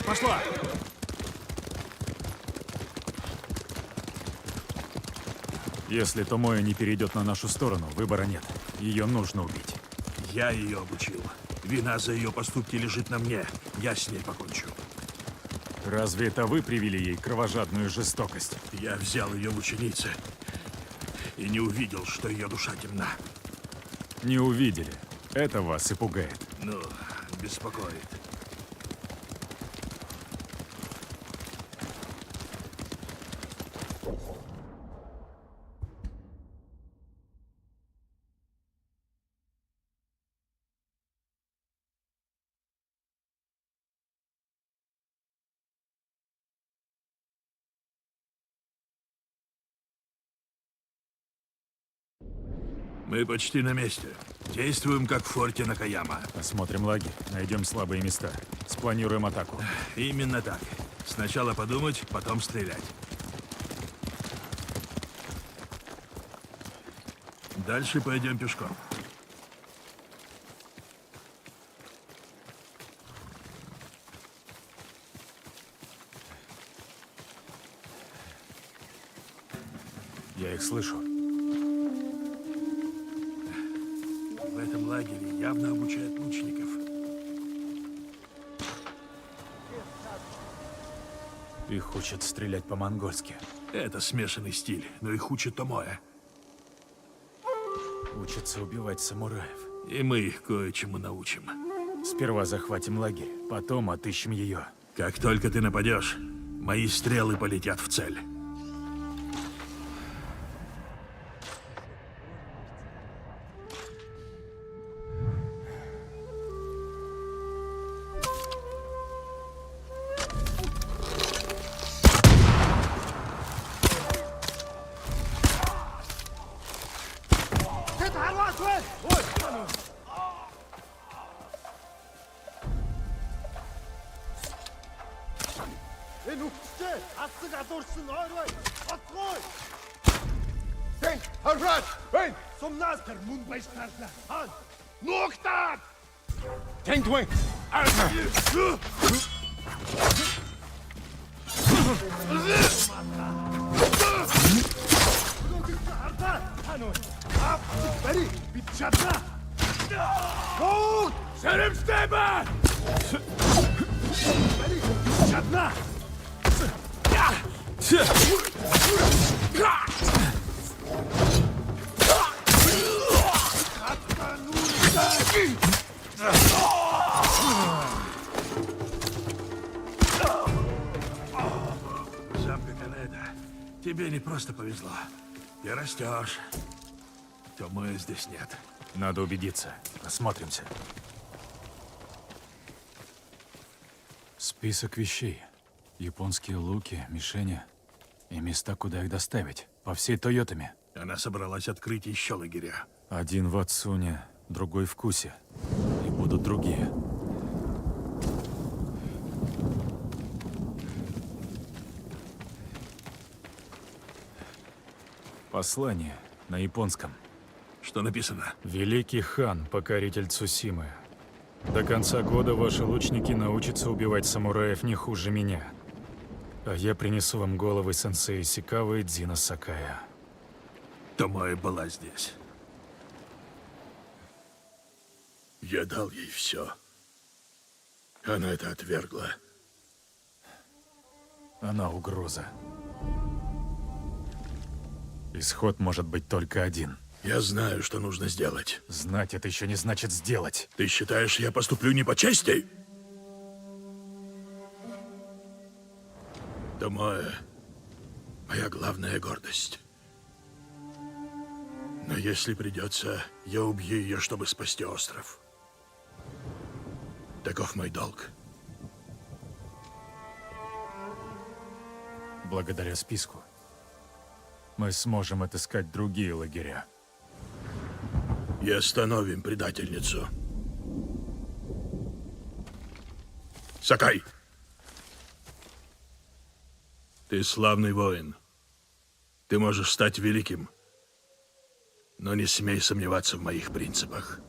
Пошла! Если Томоя не перейдет на нашу сторону, выбора нет. Ее нужно убить.
Я ее обучил. Вина за ее поступки лежит на мне. Я с ней покончу.
Разве это вы привели ей кровожадную жестокость?
Я взял ее в ученицы и не увидел, что ее душа темна.
Не увидели. Это вас и пугает.
Ну, беспокоит. Мы почти на месте. Действуем, как в форте Накаяма.
Осмотрим лагерь, найдем слабые места. Спланируем атаку.
Именно так. Сначала подумать, потом стрелять. Дальше пойдем пешком.
Я их слышу.
В этом лагере явно обучают лучников.
Их учат стрелять по-монгольски.
Это смешанный стиль, но их учат Томоя.
Учатся убивать самураев.
И мы их кое-чему научим.
Сперва захватим лагерь, потом отыщем ее.
Как только ты нападешь, мои стрелы полетят в цель. Замка Канеда, тебе не просто повезло. Ты растешь. Томоя здесь нет.
Надо убедиться. Осмотримся. Список вещей. Японские луки, мишени и места, куда их доставить. По всей Тойотами.
Она собралась открыть еще лагеря.
Один в Ацуне, другой в Кусе. И будут другие. Послание на японском.
Что написано?
Великий хан, покоритель Цусимы. До конца года ваши лучники научатся убивать самураев не хуже меня. А я принесу вам головы сенсея Исикавы и Дзина Сакая.
Томоя была здесь. Я дал ей все. Она это отвергла.
Она угроза. Исход может быть только один.
Я знаю, что нужно сделать.
Знать — это еще не значит сделать.
Ты считаешь, я поступлю не по чести? Томоя — моя главная гордость. Но если придется, я убью ее, чтобы спасти остров. Таков мой долг.
Благодаря списку мы сможем отыскать другие лагеря.
И остановим предательницу. Сакай! Ты славный воин. Ты можешь стать великим. Но не смей сомневаться в моих принципах.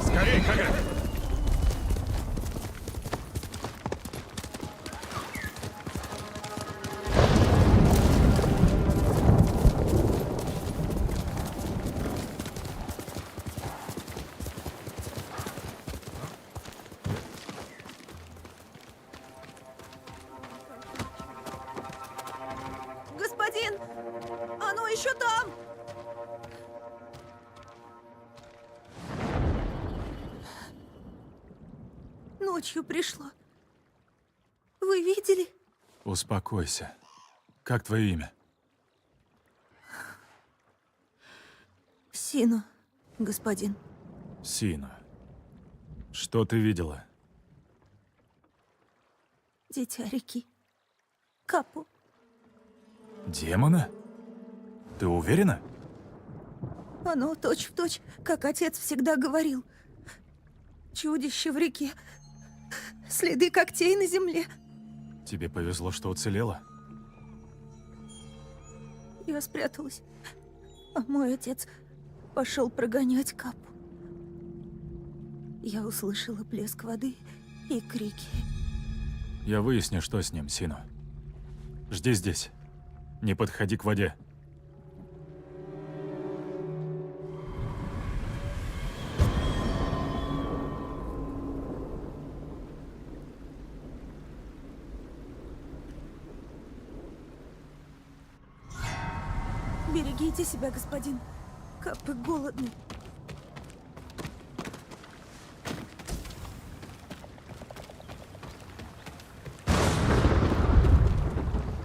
Скорей, Хагрид!
Господин! Оно еще там! Ночью пришло. Вы видели?
Успокойся. Как твое имя?
Сину, господин.
Сина. Что ты видела?
Дитя реки. Капу.
Демона? Ты уверена?
Оно точь-в-точь, как отец всегда говорил. Чудище в реке. Следы когтей на земле.
Тебе повезло, что уцелела.
Я спряталась. А мой отец пошел прогонять Капу. Я услышала плеск воды и крики.
Я выясню, что с ним, Сину. Жди здесь. Не подходи к воде.
Берегите себя, господин. Капы голодны.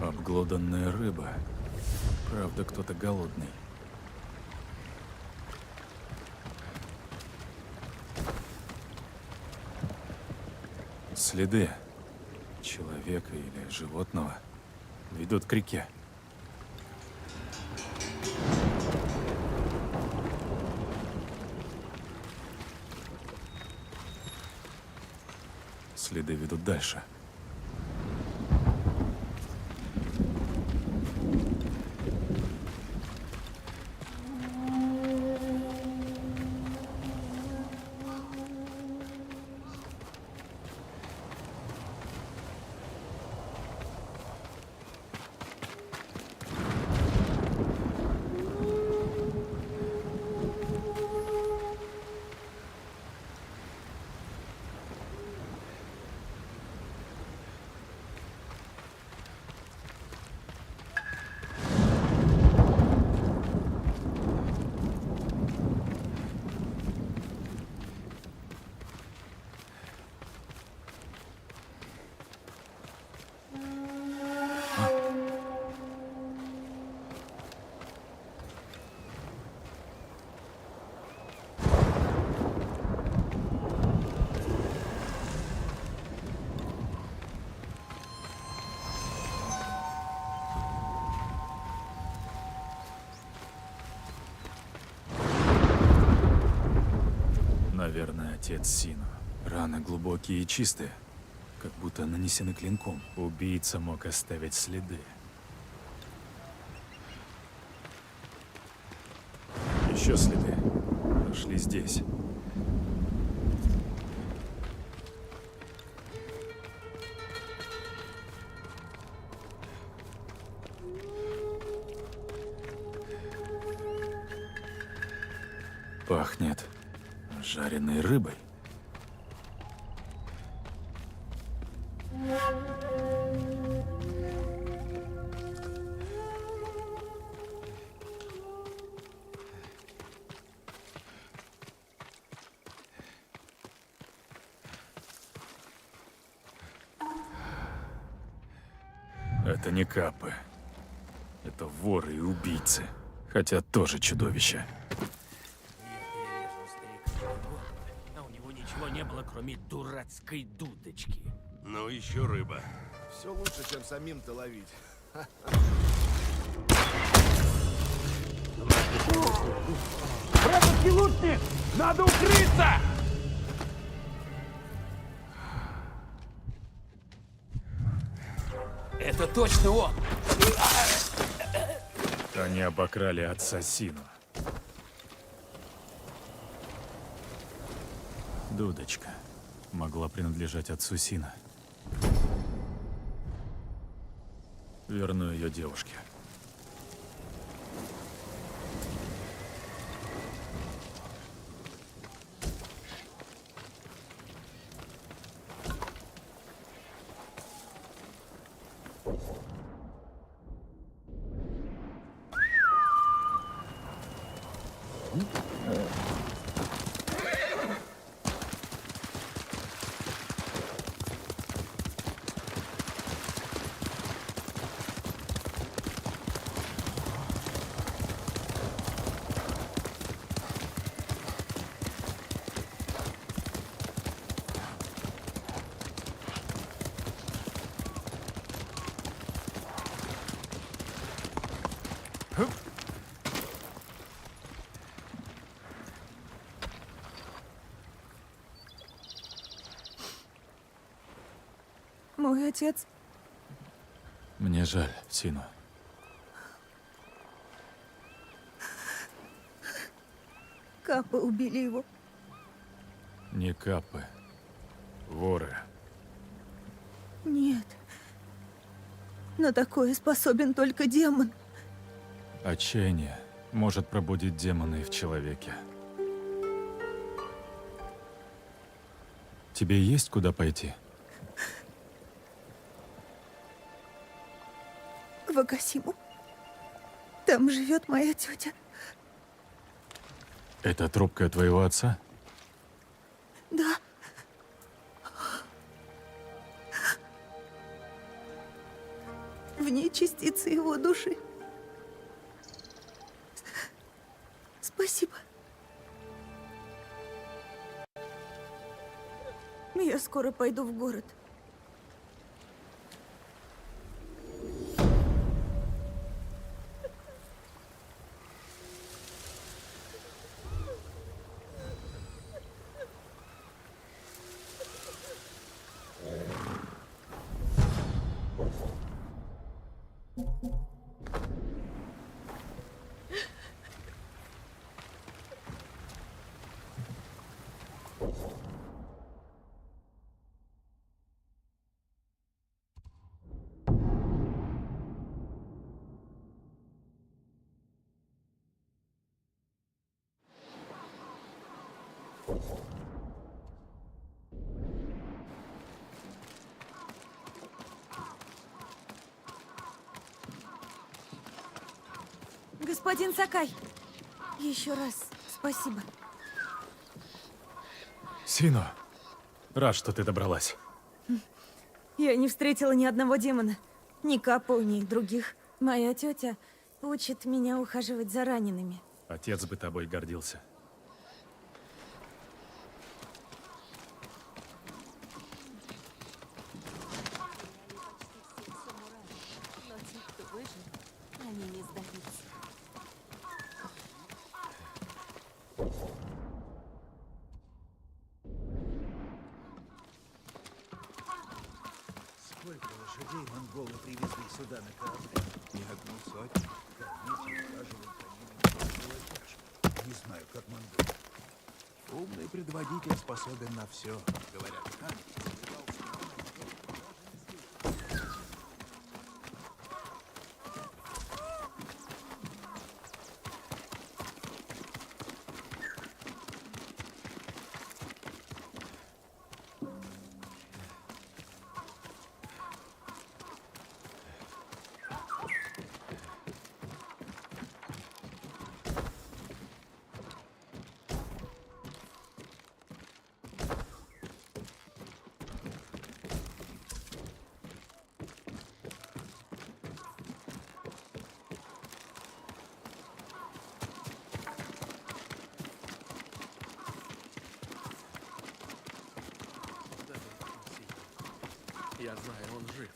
Обглоданная рыба. Правда, кто-то голодный. Следы человека или животного ведут к реке. Следы ведут дальше. Отец Сино. Раны глубокие и чистые, как будто нанесены клинком. Убийца мог оставить следы. Еще следы. Нашли здесь. Пахнет жареной рыбой. Это не капы. Это воры и убийцы. Хотя тоже чудовища.
А у него ничего не было, кроме дурацкой дудочки.
Ну, еще рыба. Все лучше, чем самим-то ловить.
Вражеский лучник! Надо укрыться! Это точно он!
Они обокрали отца Сино. Дудочка могла принадлежать отцу Сина. Верну ее девушке.
Мой отец.
Мне жаль, Сино.
Капы убили его.
Не капы. Воры.
Нет. На такое способен только демон.
Отчаяние может пробудить демона и в человеке. Тебе есть куда пойти?
В Агасиму. Там живет моя тетя.
Это трубка твоего отца?
Да. В ней частицы его души. Спасибо. Я скоро пойду в город. Господин Сакай, еще раз спасибо.
Сино, рад, что ты добралась.
Я не встретила ни одного демона. Ни Капу, ни других. Моя тетя учит меня ухаживать за ранеными.
Отец бы тобой гордился.
сюда на корабле. Не одну сотню. Кормить и ухаживать за ними было тяжко. Не знаю, как монголы. Умный предводитель способен на все, говорят.
Я знаю, он жив.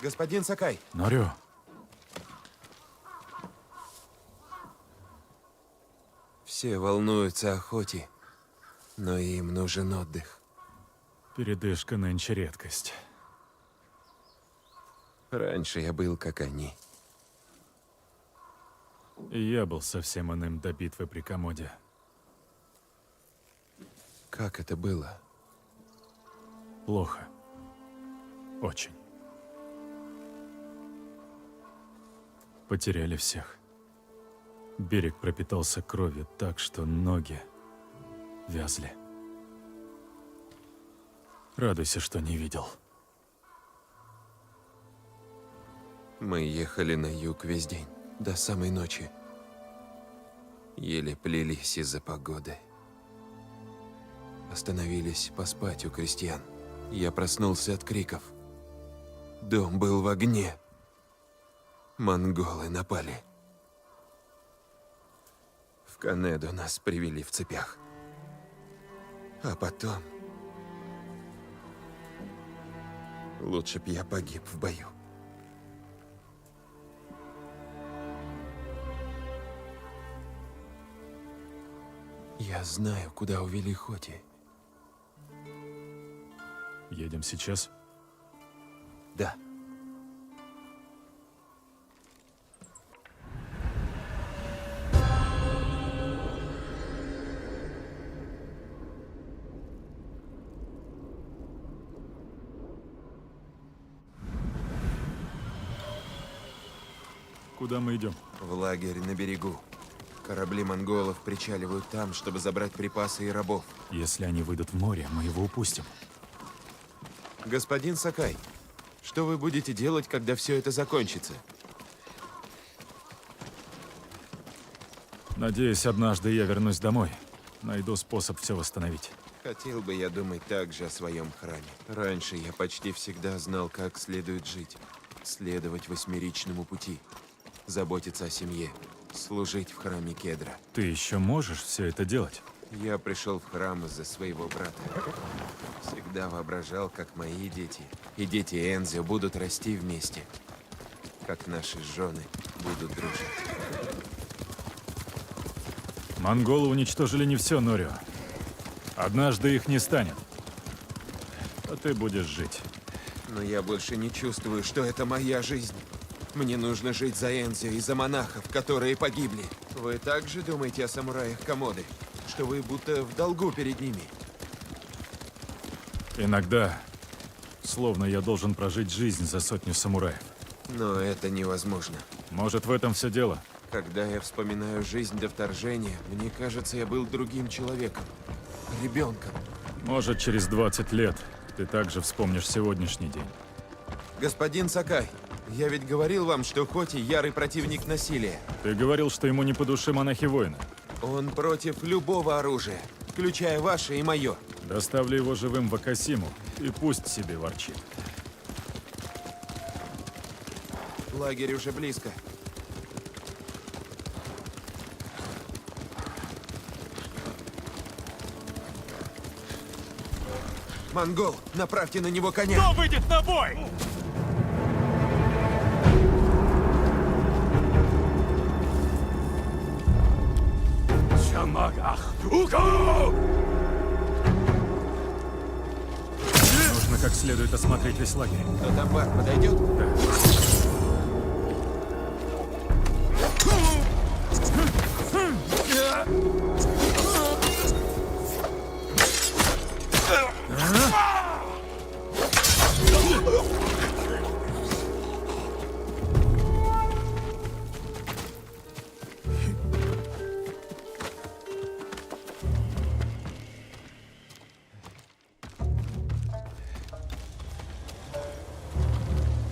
Господин Сакай.
Норю.
Все волнуются о охоте, но им нужен отдых.
Передышка нынче редкость.
Раньше я был как они.
И я был совсем иным до битвы при Комоде.
Как это было?
Плохо. Очень. Потеряли всех. Берег пропитался кровью так, что ноги вязли. Радуйся, что не видел.
Мы ехали на юг весь день, до самой ночи. Еле плелись из-за погоды. Остановились поспать у крестьян. Я проснулся от криков. Дом был в огне. Монголы напали. В Канеду нас привели в цепях. А потом... Лучше б я погиб в бою. Я знаю, куда увели Хоти.
Едем сейчас?
Да.
Куда мы идем?
В лагерь на берегу. Корабли монголов причаливают там, чтобы забрать припасы и рабов.
Если они выйдут в море, мы его упустим.
Господин Сакай, что вы будете делать, когда все это закончится?
Надеюсь, однажды я вернусь домой. Найду способ все восстановить.
Хотел бы я думать так же о своем храме. Раньше я почти всегда знал, как следует жить. Следовать восьмеричному пути. Заботиться о семье. Служить в храме Кедра.
Ты еще можешь все это делать?
Я пришел в храм из-за своего брата. Всегда воображал, как мои дети и дети Энзио будут расти вместе. Как наши жены будут дружить.
Монголы уничтожили не все, Норио. Однажды их не станет. А ты будешь жить.
Но я больше не чувствую, что это моя жизнь. Мне нужно жить за Энзио и за монахов, которые погибли. Вы также думаете о самураях Комоды? Что вы будто в долгу перед ними?
Иногда, словно я должен прожить жизнь за 100 самураев.
Но это невозможно.
Может, в этом все дело?
Когда я вспоминаю жизнь до вторжения, мне кажется, я был другим человеком. Ребенком.
Может, через 20 лет ты также вспомнишь сегодняшний день.
Господин Сакай, я ведь говорил вам, что Хоти ярый противник насилия.
Ты говорил, что ему не по душе монахи-воины.
Он против любого оружия, включая ваше и мое.
Доставлю его живым в Акасиму, и пусть себе ворчит.
Лагерь уже близко. Монгол, направьте на него коня!
Кто выйдет на бой?
Нужно как следует осмотреть весь лагерь.
Тот амбар подойдет?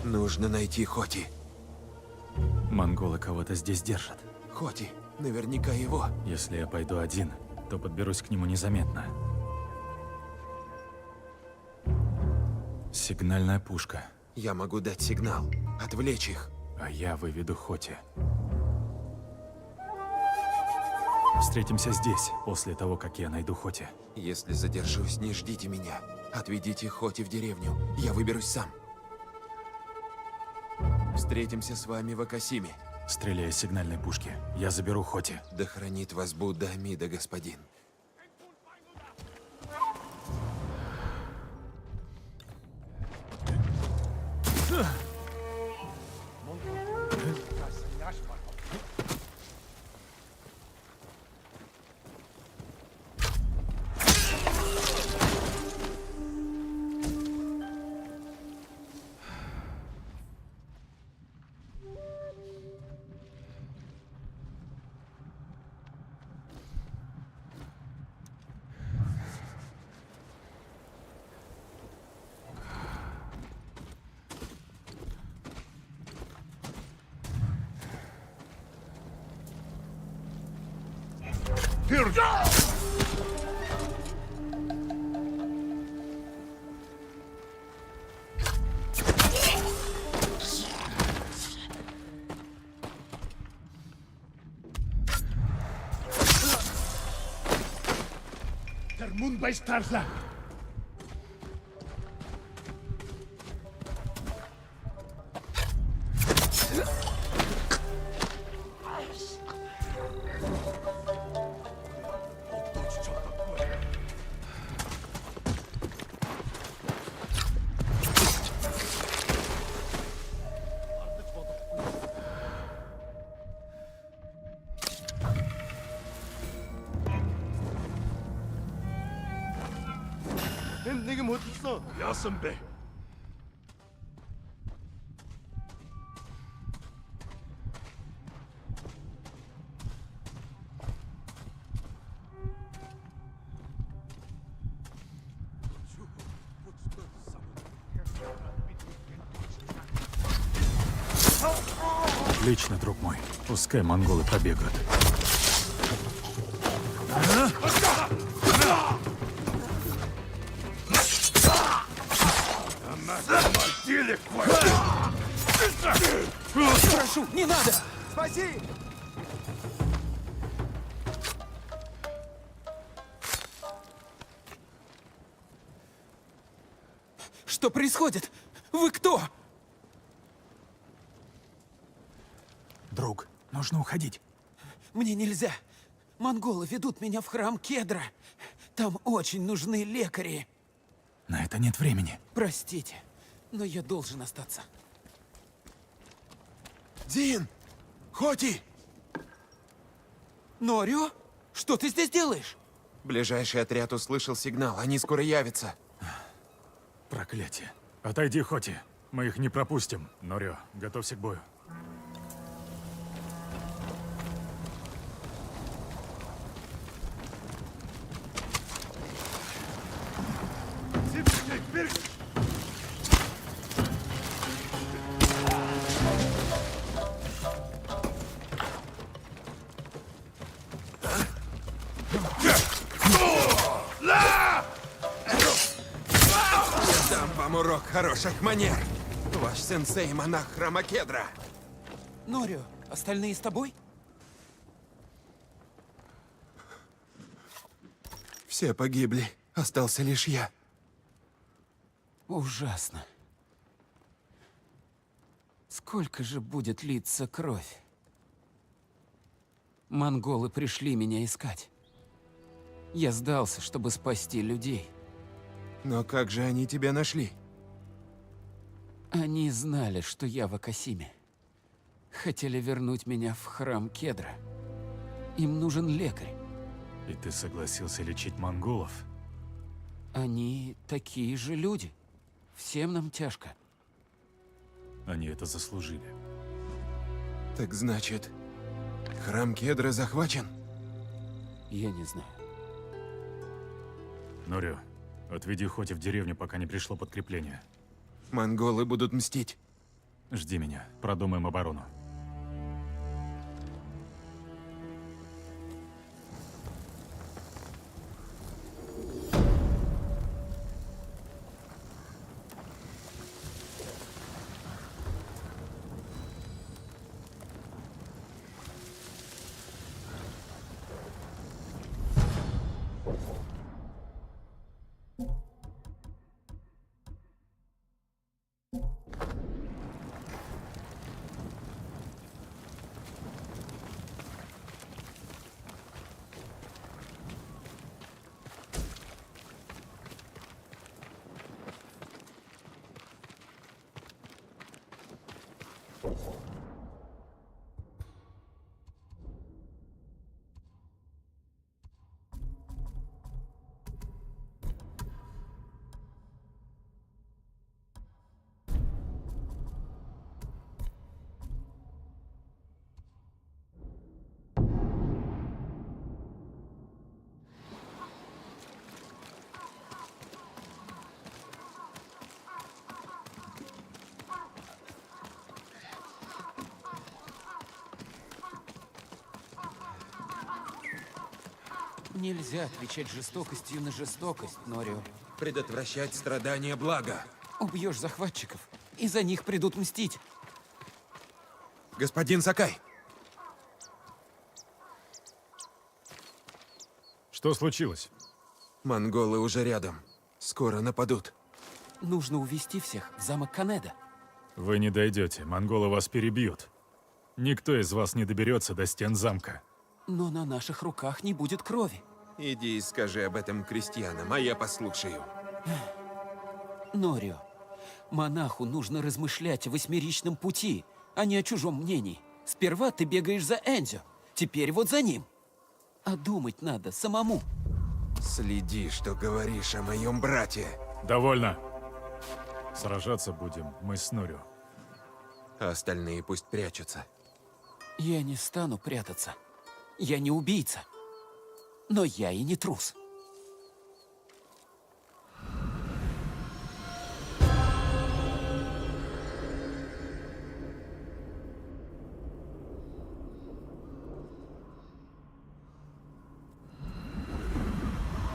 Нужно найти Хоти.
Монголы кого-то здесь держат.
Хоти, наверняка его.
Если я пойду один, то подберусь к нему незаметно. Сигнальная пушка.
Я могу дать сигнал, отвлечь их.
А я выведу Хоти. Встретимся здесь, после того, как я найду Хоти.
Если задержусь, не ждите меня. Отведите Хоти в деревню. Я выберусь сам. Встретимся с вами в Акасиме.
Стреляй из сигнальной пушки. Я заберу Хоти.
Да хранит вас Будда Амида, господин.
Отлично, друг мой. Пускай монголы побегают.
Прошу, не надо! Спаси! Что происходит? Вы кто?
Друг, нужно уходить.
Мне нельзя. Монголы ведут меня в храм Кедра. Там очень нужны лекари.
На это нет времени.
Простите, но я должен остаться.
Дин! Хоти!
Норио? Что ты здесь делаешь?
Ближайший отряд услышал сигнал. Они скоро явятся.
Проклятие. Отойди, Хоти. Мы их не пропустим. Норио, готовься к бою.
Дам вам урок хороших манер. Ваш сенсей — монах храма Кедра.
Норио, остальные с тобой?
Все погибли. Остался лишь я.
Ужасно. Сколько же будет литься кровь? Монголы пришли меня искать.
Я сдался, чтобы спасти людей.
Но как же они тебя нашли?
Они знали, что я в Акасиме. Хотели вернуть меня в храм Кедра. Им нужен лекарь.
И ты согласился лечить монголов?
Они такие же люди. Всем нам тяжко.
Они это заслужили.
Так значит, храм Кедра захвачен?
Я не знаю.
Норио, отведи Хоти в деревню, пока не пришло подкрепление.
Монголы будут мстить.
Жди меня, продумаем оборону.
Нельзя отвечать жестокостью на жестокость, Норио.
Предотвращать страдания благо.
Убьешь захватчиков, и за них придут мстить.
Господин Сакай!
Что случилось?
Монголы уже рядом. Скоро нападут.
Нужно увести всех в замок Канеда.
Вы не дойдете, монголы вас перебьют. Никто из вас не доберется до стен замка.
Но на наших руках не будет крови.
Иди и скажи об этом крестьянам, а я послушаю.
Норио, монаху нужно размышлять о восьмеричном пути, а не о чужом мнении. Сперва ты бегаешь за Энзио, теперь вот за ним. А думать надо самому.
Следи, что говоришь о моем брате.
Довольно. Сражаться будем мы с Норио.
А остальные пусть прячутся.
Я не стану прятаться. Я не убийца. Но я и не трус.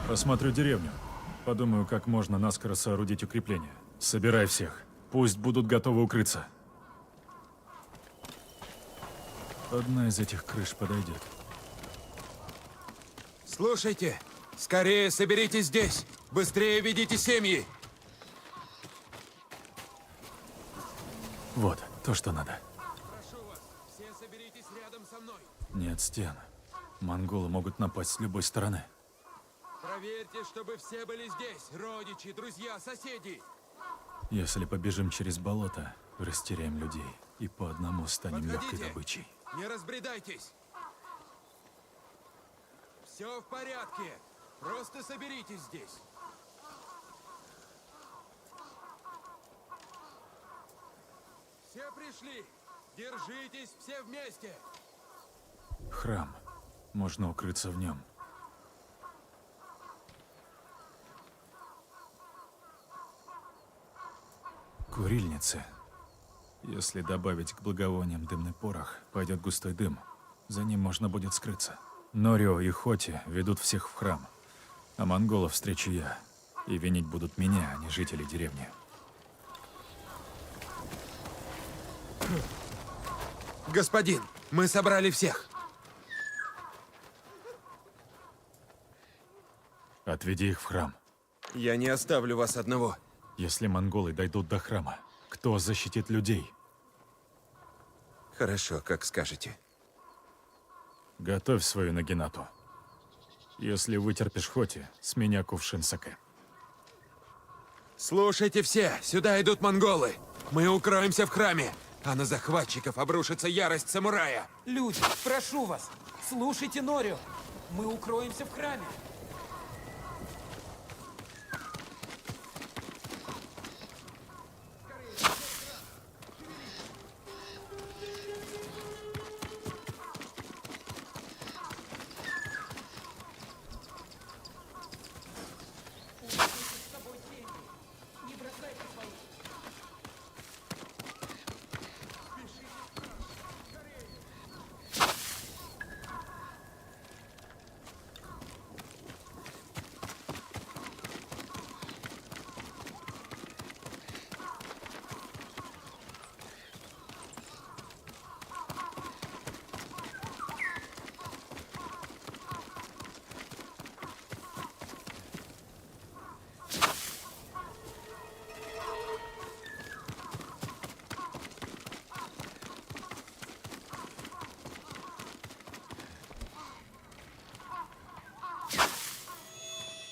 Посмотрю деревню. Подумаю, как можно наскоро соорудить укрепление. Собирай всех. Пусть будут готовы укрыться. Одна из этих крыш подойдет.
Слушайте, скорее соберитесь здесь. Быстрее ведите семьи.
Вот, то, что надо.
Прошу вас, все соберитесь рядом со мной.
Нет стен. Монголы могут напасть с любой стороны.
Проверьте, чтобы все были здесь. Родичи, друзья, соседи.
Если побежим через болото, растеряем людей. И по одному станем легкой добычей.
Не разбредайтесь. Все в порядке. Просто соберитесь здесь. Все пришли. Держитесь все вместе.
Храм. Можно укрыться в нем. Курильницы. Если добавить к благовониям дымный порох, пойдет густой дым. За ним можно будет скрыться. Норио и Хоти ведут всех в храм. А монголов встречу я. И винить будут меня, а не жители деревни.
Господин, мы собрали всех.
Отведи их в храм.
Я не оставлю вас одного.
Если монголы дойдут до храма, кто защитит людей?
Хорошо, как скажете.
Готовь свою нагинату. Если вытерпишь Хоти, с меня кувшин саке.
Слушайте все, сюда идут монголы. Мы укроемся в храме, а на захватчиков обрушится ярость самурая.
Люди, прошу вас, слушайте Норио. Мы укроемся в храме.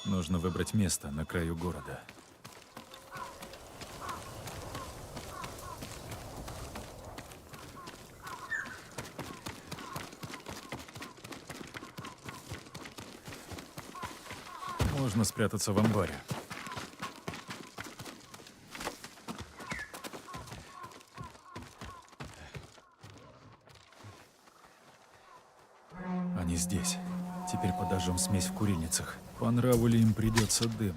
Нужно выбрать место на краю города. Можно спрятаться в амбаре. Они здесь. Теперь подожжем смесь в курильницах. По нраву ли им придется дым?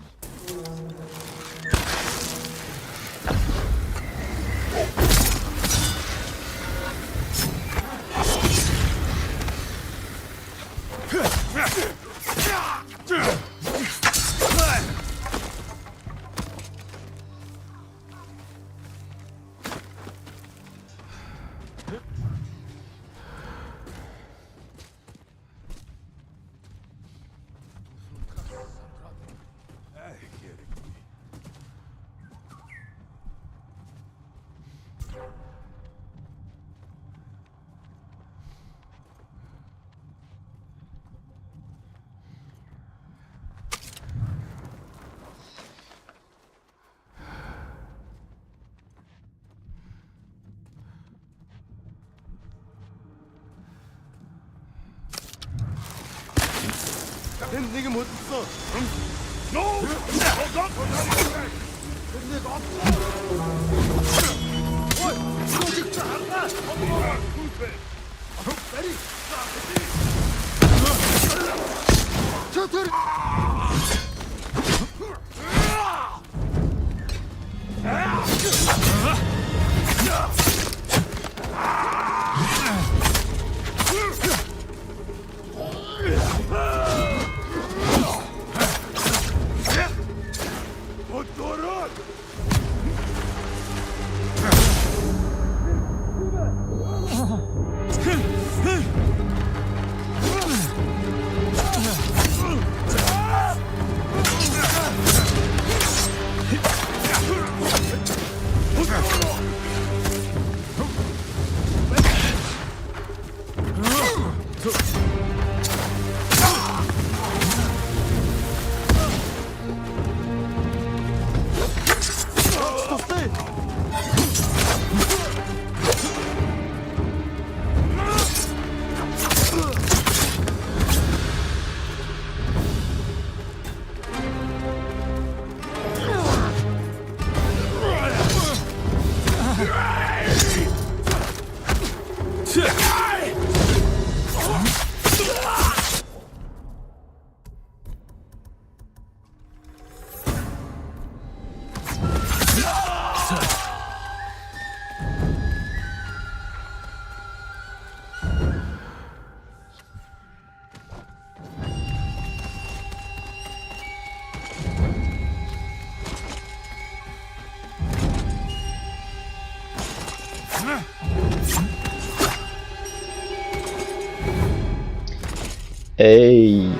Эй,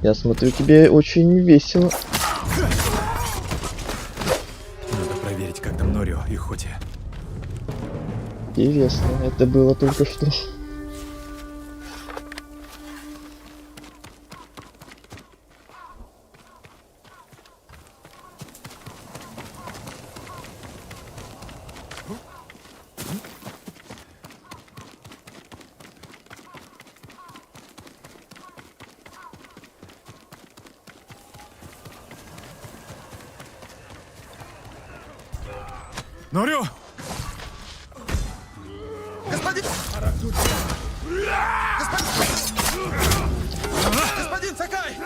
я смотрю, тебе очень весело.
Надо проверить, как там Норио и Хоти.
Интересно, это было только что.
Норю!
Господин! Господин Сакай!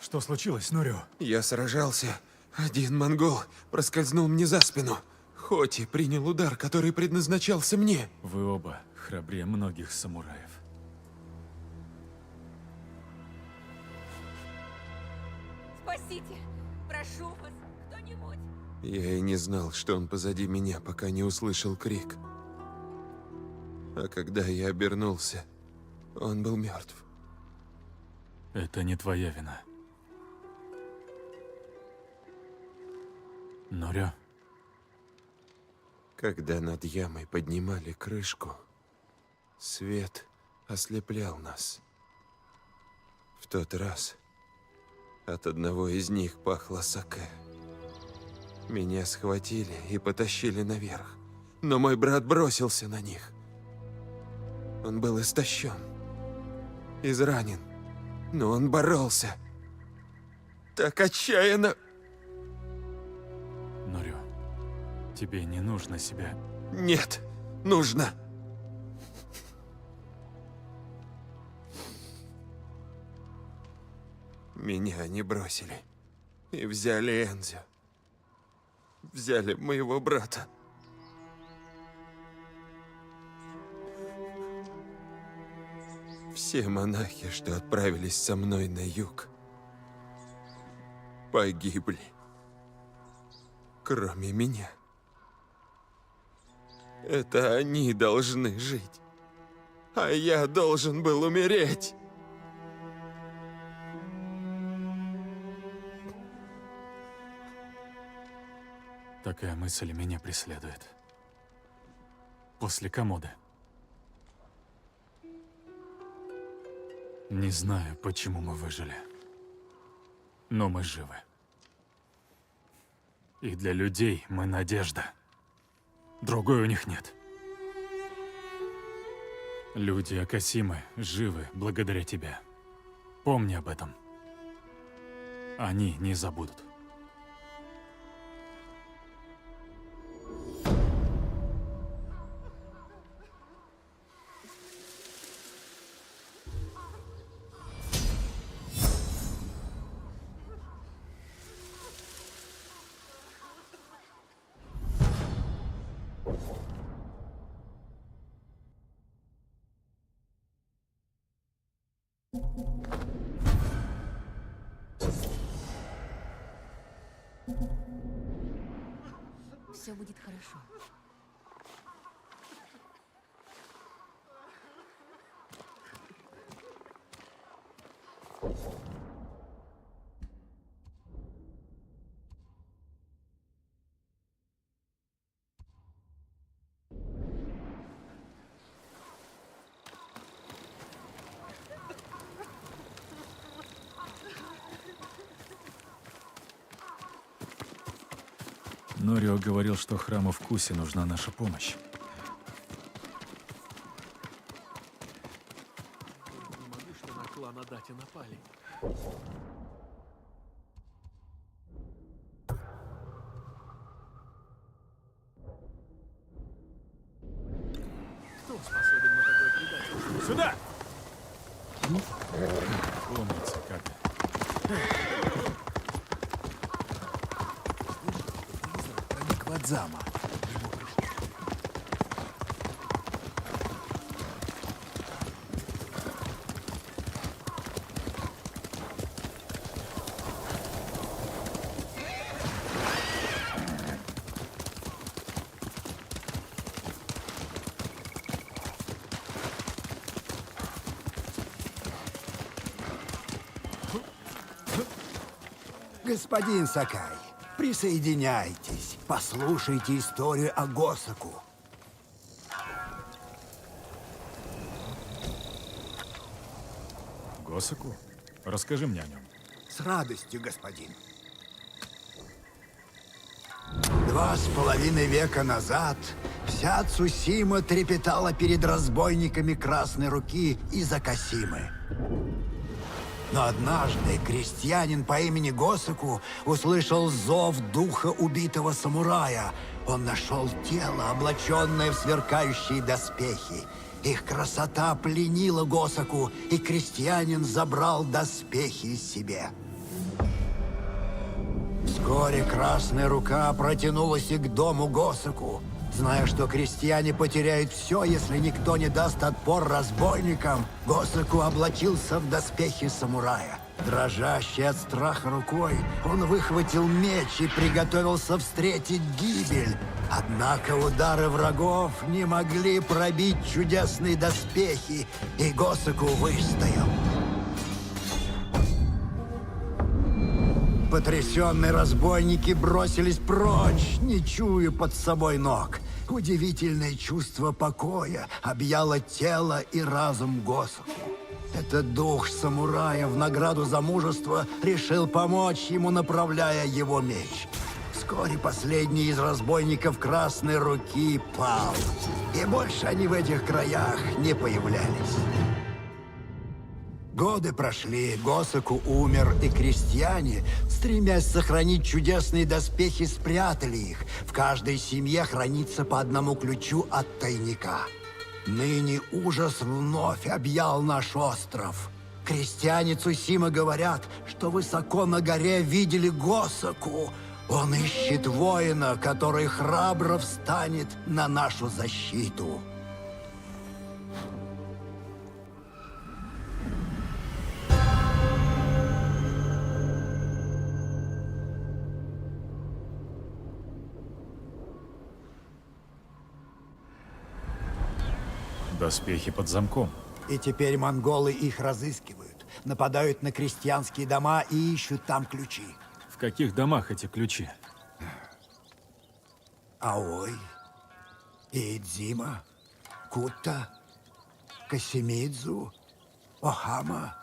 Что случилось, Норю?
Я сражался. Один монгол проскользнул мне за спину. Хоти принял удар, который предназначался мне.
Вы оба храбрее многих самураев.
Спасите! Прошу вас, кто-нибудь!
Я и не знал, что он позади меня, пока не услышал крик. А когда я обернулся, он был мертв.
Это не твоя вина. Норю?
Когда над ямой поднимали крышку, свет ослеплял нас. В тот раз от одного из них пахло саке. Меня схватили и потащили наверх, но мой брат бросился на них. Он был истощен, изранен, но он боролся. Так отчаянно.
Норю, тебе не нужно себя...
Нет, нужно. Меня они бросили и взяли Энзю. Взяли моего брата. Все монахи, что отправились со мной на юг, погибли. Кроме меня. Это они должны жить. А я должен был умереть.
Такая мысль меня преследует. После комода. Не знаю, почему мы выжили. Но мы живы. И для людей мы надежда. Другой у них нет. Люди Акасимы живы благодаря тебе. Помни об этом. Они не забудут.
Все будет хорошо.
Норио говорил, что храму в Кусе нужна наша помощь.
Не могу, что на клан Адати напали. Кто способен на такое предательство?
Сюда! Умница, как.
Проник в Адзама.
Господин Сакай, присоединяйтесь, послушайте историю о Госаку.
Госаку? Расскажи мне о нем.
С радостью, господин. 2,5 века назад вся Цусима трепетала перед разбойниками Красной Руки из Акасимы. Но однажды крестьянин по имени Госаку услышал зов духа убитого самурая. Он нашел тело, облаченное в сверкающие доспехи. Их красота пленила Госаку, и крестьянин забрал доспехи себе. Вскоре Красная Рука протянулась и к дому Госаку. Зная, что крестьяне потеряют все, если никто не даст отпор разбойникам, Госаку облачился в доспехи самурая. Дрожащий от страха рукой, он выхватил меч и приготовился встретить гибель. Однако удары врагов не могли пробить чудесные доспехи, и Госаку выстоял. Потрясенные разбойники бросились прочь, не чуя под собой ног. Удивительное чувство покоя объяло тело и разум Госаку. Этот дух самурая в награду за мужество решил помочь ему, направляя его меч. Вскоре последний из разбойников Красной Руки пал, и больше они в этих краях не появлялись. Годы прошли, Госаку умер, и крестьяне, стремясь сохранить чудесные доспехи, спрятали их. В каждой семье хранится по одному ключу от тайника. Ныне ужас вновь объял наш остров. Крестьяне Цусимы говорят, что высоко на горе видели Госаку. Он ищет воина, который храбро встанет на нашу защиту.
Доспехи под замком.
И теперь монголы их разыскивают, нападают на крестьянские дома и ищут там ключи.
В каких домах эти ключи?
Аой, Иидзима, Кутта, Касимидзу, Охама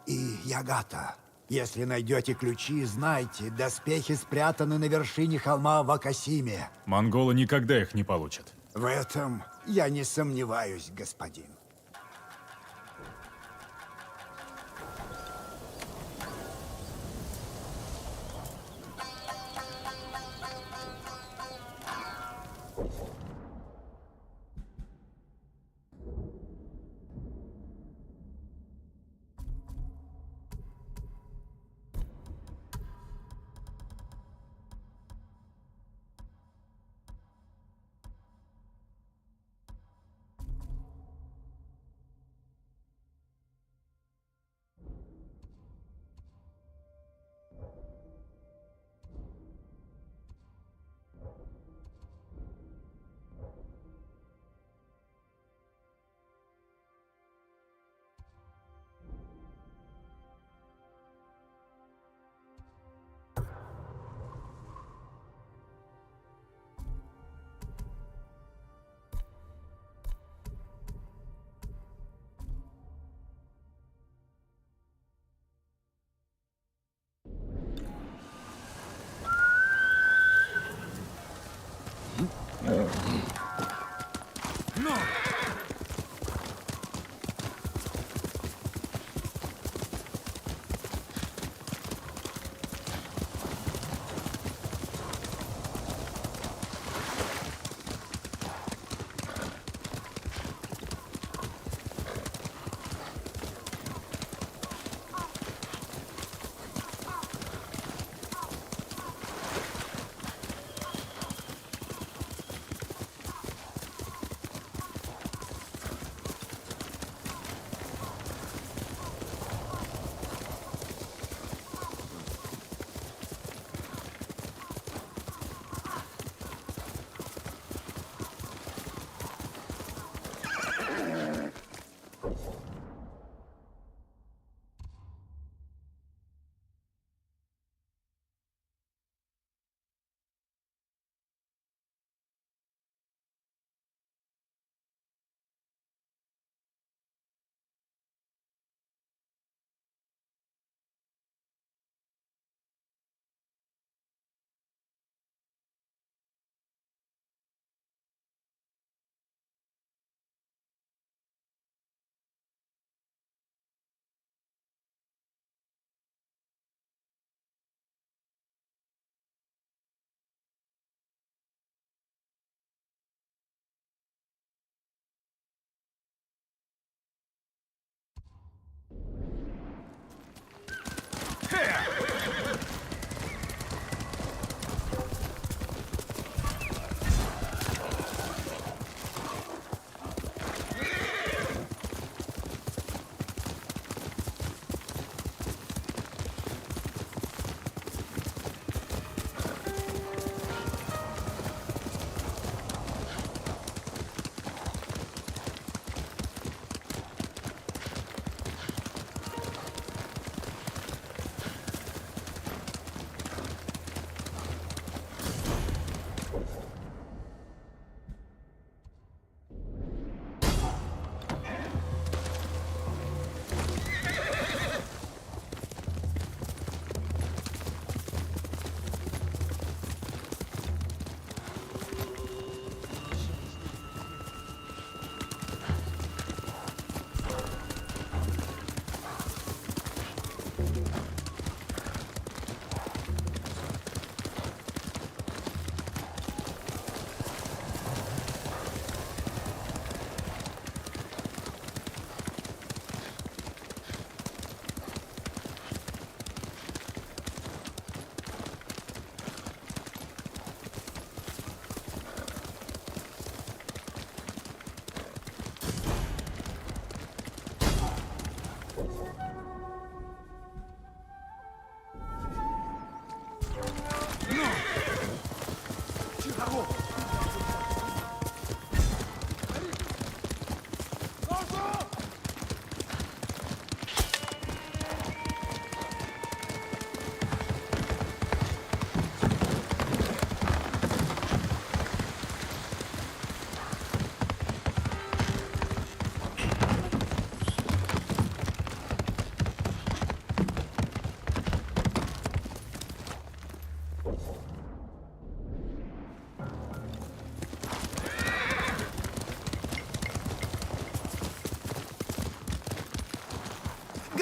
и Ягата. Если найдете ключи, знайте, доспехи спрятаны на вершине холма в Акасиме.
Монголы никогда их не получат.
В этом я не сомневаюсь, господин.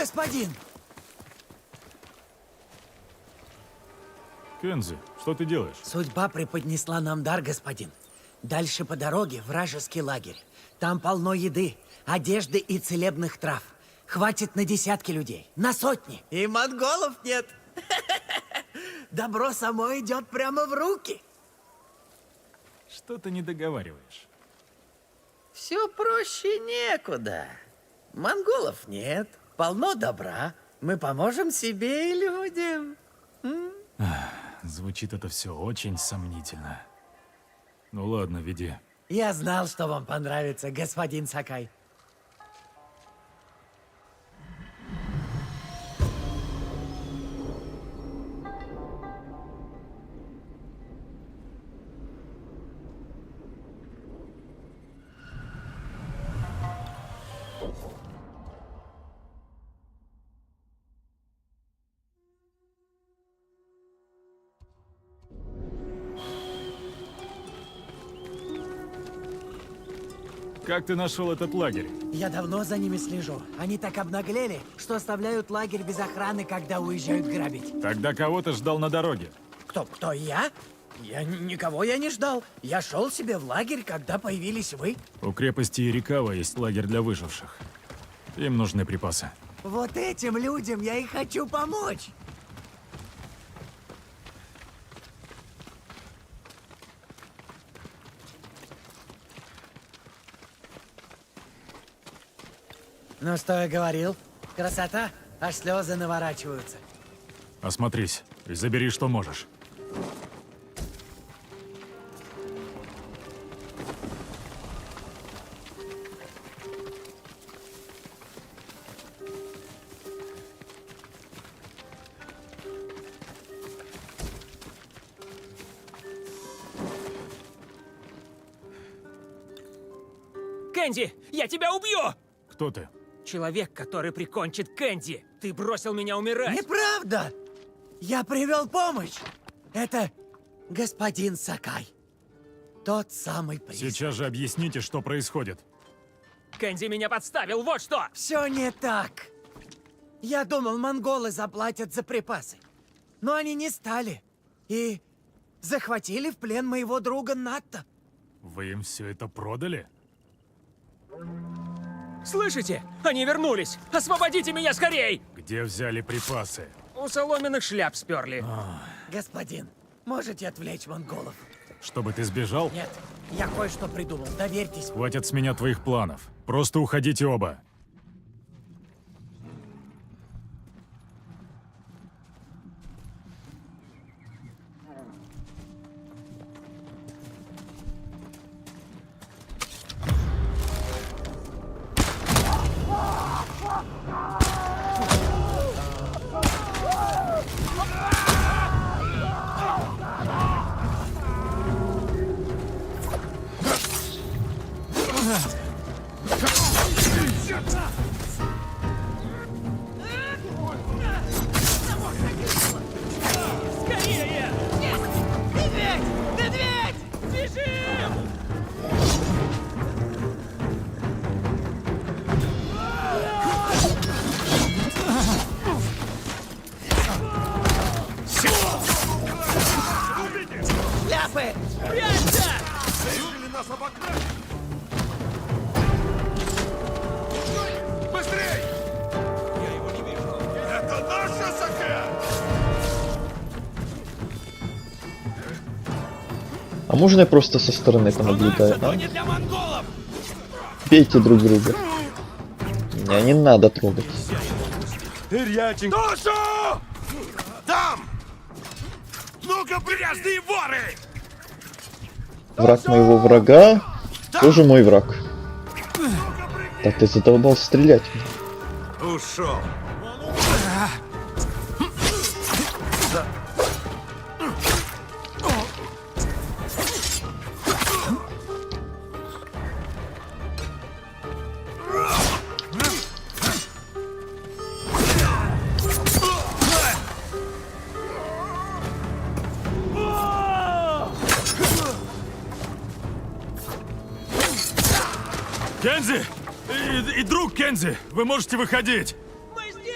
господин!
Кензи, что ты делаешь?
Судьба преподнесла нам дар, господин. Дальше по дороге вражеский лагерь. Там полно еды, одежды и целебных трав. Хватит на десятки людей, на сотни. И монголов нет. Добро само идет прямо в руки.
Что ты не договариваешь?
Все проще некуда. Монголов нет, полно добра. Мы поможем себе и людям.
Звучит это все очень сомнительно. Ну ладно, веди.
Я знал, что вам понравится, господин Сакай.
Как ты нашел этот лагерь?
Я давно за ними слежу. Они так обнаглели, что оставляют лагерь без охраны, когда уезжают грабить.
Тогда кого ты ждал на дороге?
Кто, я? Никого я не ждал. Я шел себе в лагерь, когда появились вы.
У крепости Ирикава есть лагерь для выживших. Им нужны припасы.
Вот этим людям я и хочу помочь. Ну, что я говорил? Красота, аж слезы наворачиваются.
Осмотрись и забери, что можешь.
Кэнди, я тебя убью!
Кто ты?
Человек, который прикончит Кэнди. Ты бросил меня умирать.
Неправда! Я привел помощь. Это господин Сакай. Тот самый приз.
Сейчас же объясните, что происходит.
Кэнди меня подставил, вот что!
Все не так. Я думал, монголы заплатят за припасы. Но они не стали. И захватили в плен моего друга Натта.
Вы им все это продали?
Слышите? Они вернулись! Освободите меня скорей!
Где взяли припасы?
У соломенных шляп сперли.
Господин, можете отвлечь монголов?
Чтобы ты сбежал?
Нет, я кое-что придумал, доверьтесь.
Хватит с меня твоих планов. Просто уходите оба.
Скорее! Медведь! Медведь! Бежим!
Шляпы!
Прячься!
Решили нас обогнать? Быстрей! Я его не вижу. Это наша Саке!
А можно я просто со стороны понаблюдаю, а?
Не для монголов!
Бейте друг друга. Не надо трогать.
Тошу! Там! Ну-ка, грязные воры!
Враг моего врага тоже мой враг. Так ты задолбал стрелять.
Ушел.
Кензи! И друг Кензи! Вы можете выходить!
Мы здесь!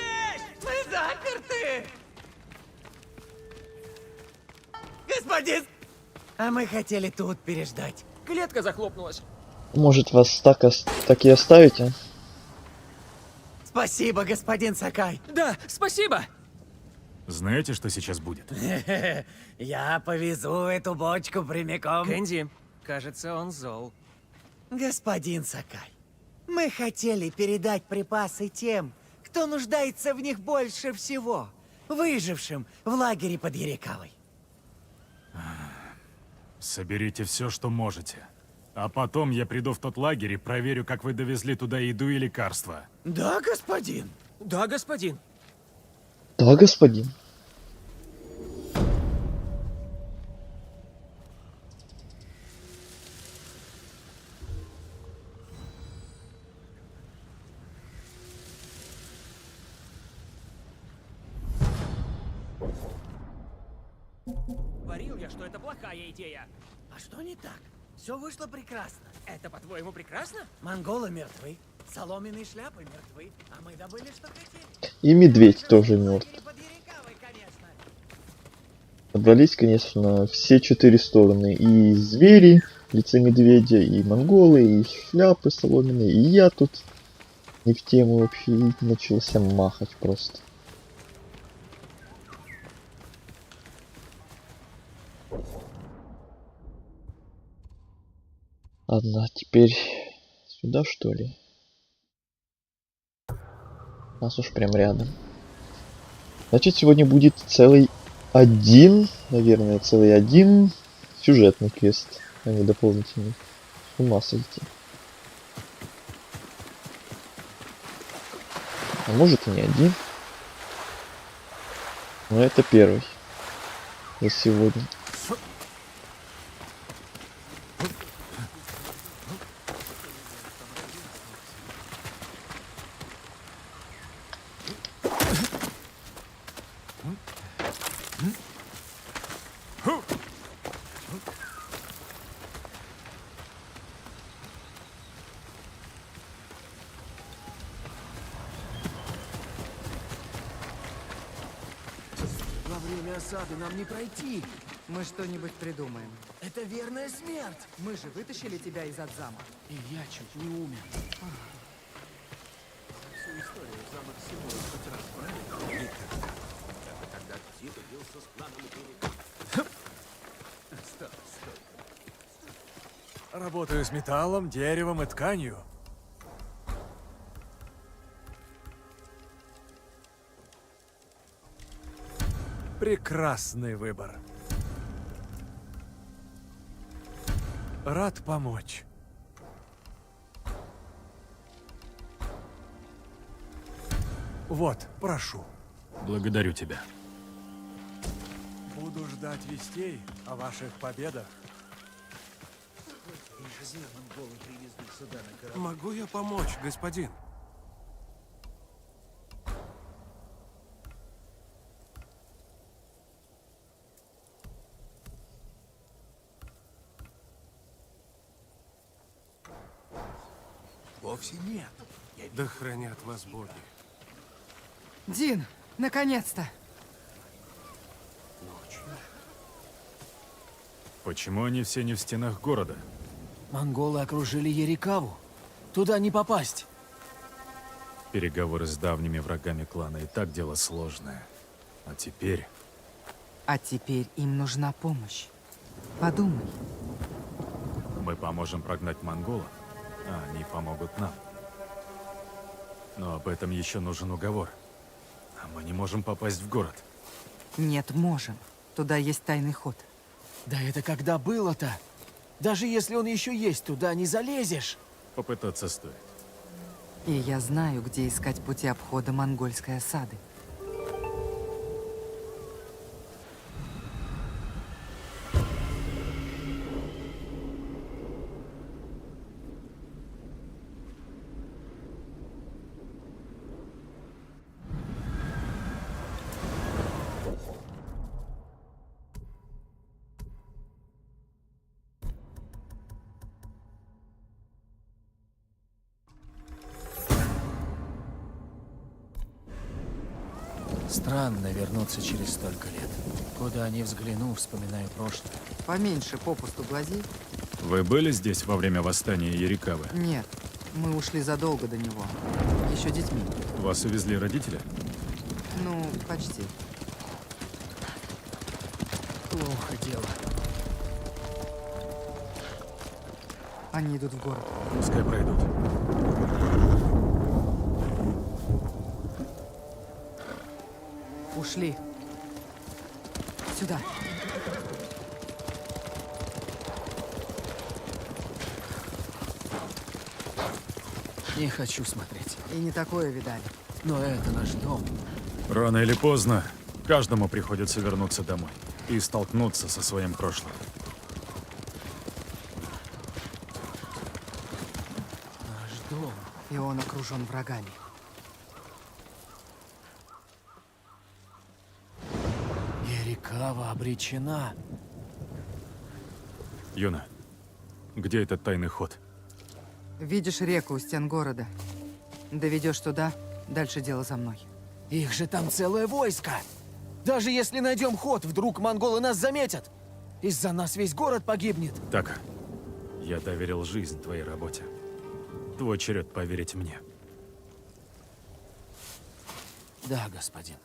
господин! А мы хотели тут переждать.
Клетка захлопнулась.
Может, вас так и оставите?
Спасибо, господин Сакай.
Да, спасибо.
Знаете, что сейчас будет?
Я повезу эту бочку прямиком.
Кэнди, кажется, он зол.
Господин Сакай, мы хотели передать припасы тем, кто нуждается в них больше всего. Выжившим в лагере под Ерикавой.
Соберите все, что можете. А потом я приду в тот лагерь и проверю, как вы довезли туда еду и лекарства.
Да, господин.
Да, господин.
Да, господин.
Говорил я, что это плохая идея.
А что не так? Все вышло прекрасно.
Это, по-твоему, прекрасно?
Монголы мертвы, соломенные шляпы мертвы, а мы добыли, что хотели.
И медведь тоже мертв. Собрались, конечно, все 4 стороны. И звери в лице медведя, и монголы, и шляпы соломенные, и я тут не в тему вообще. И начался махать просто. Ладно, теперь сюда, что ли? У нас уж прям рядом. Значит, сегодня будет целый один сюжетный квест, а не дополнительный. С ума сойти. А может и не один. Но это первый за сегодня.
Во время осады нам не пройти.
Мы что-нибудь придумаем.
Это верная смерть.
Мы же вытащили тебя из Адзама.
И я чуть не умер.
Всю историю замок Симура хоть раз правильно. Это когда Тито бился с планом Перика. Стой.
Работаю с металлом, деревом и тканью. Прекрасный выбор. Рад помочь. Вот, прошу.
Благодарю тебя.
Буду ждать вестей о ваших победах.
Могу я помочь, господин?
Вовсе нет.
Да хранят вас боги.
Дин, наконец-то!
Почему они все не в стенах города?
Монголы окружили Ерикаву. Туда не попасть.
Переговоры с давними врагами клана и так дело сложное. А теперь...
А теперь им нужна помощь. Подумай.
Мы поможем прогнать монголов, а они помогут нам. Но об этом еще нужен уговор. А мы не можем попасть в город.
Нет, можем. Туда есть тайный ход.
Да это когда было-то? Даже если он еще есть, туда не залезешь.
Попытаться стоит.
И я знаю, где искать пути обхода монгольской осады.
Странно вернуться через столько лет. Куда ни взгляну, вспоминаю прошлое.
Поменьше попусту глази.
Вы были здесь во время восстания Ярикавы?
Нет, мы ушли задолго до него. Еще детьми.
Вас увезли родители?
Ну, почти.
Плохо дело.
Они идут в город.
Пускай пройдут.
Ушли. Сюда.
Не хочу смотреть.
И не такое видали.
Но это наш дом.
Рано или поздно каждому приходится вернуться домой и столкнуться со своим прошлым.
Наш дом.
И он окружен врагами.
Ярикава обречена.
Юна, где этот тайный ход?
Видишь реку у стен города. Доведешь туда, дальше дело за мной.
Их же там целое войско. Даже если найдем ход, вдруг монголы нас заметят. Из-за нас весь город погибнет.
Така, я доверил жизнь твоей работе. Твой черед поверить мне.
Да, господин.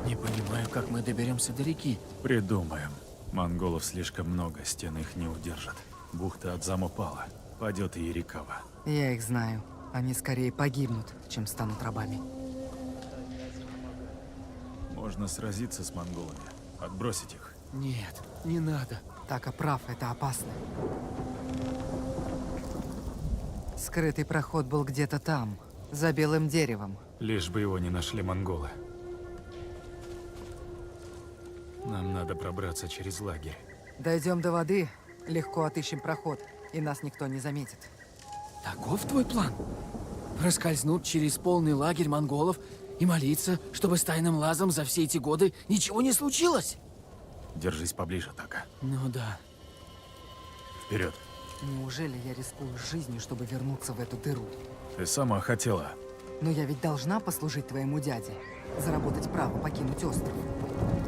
Не понимаю, как мы доберемся до реки.
Придумаем. Монголов слишком много, стены их не удержат. Бухта Адзам упала. Падет и Ярикава.
Я их знаю. Они скорее погибнут, чем станут рабами.
Можно сразиться с монголами, отбросить их.
Нет, не надо.
Така прав, это опасно. Скрытый проход был где-то там, за белым деревом.
Лишь бы его не нашли монголы. Нам надо пробраться через лагерь.
Дойдем до воды, легко отыщем проход, и нас никто не заметит.
Таков твой план? Проскользнуть через полный лагерь монголов и молиться, чтобы с тайным лазом за все эти годы ничего не случилось?
Держись поближе, Така.
Ну да.
Вперед.
Неужели я рискую жизнью, чтобы вернуться в эту дыру?
Ты сама хотела.
Но я ведь должна послужить твоему дяде, заработать право покинуть остров.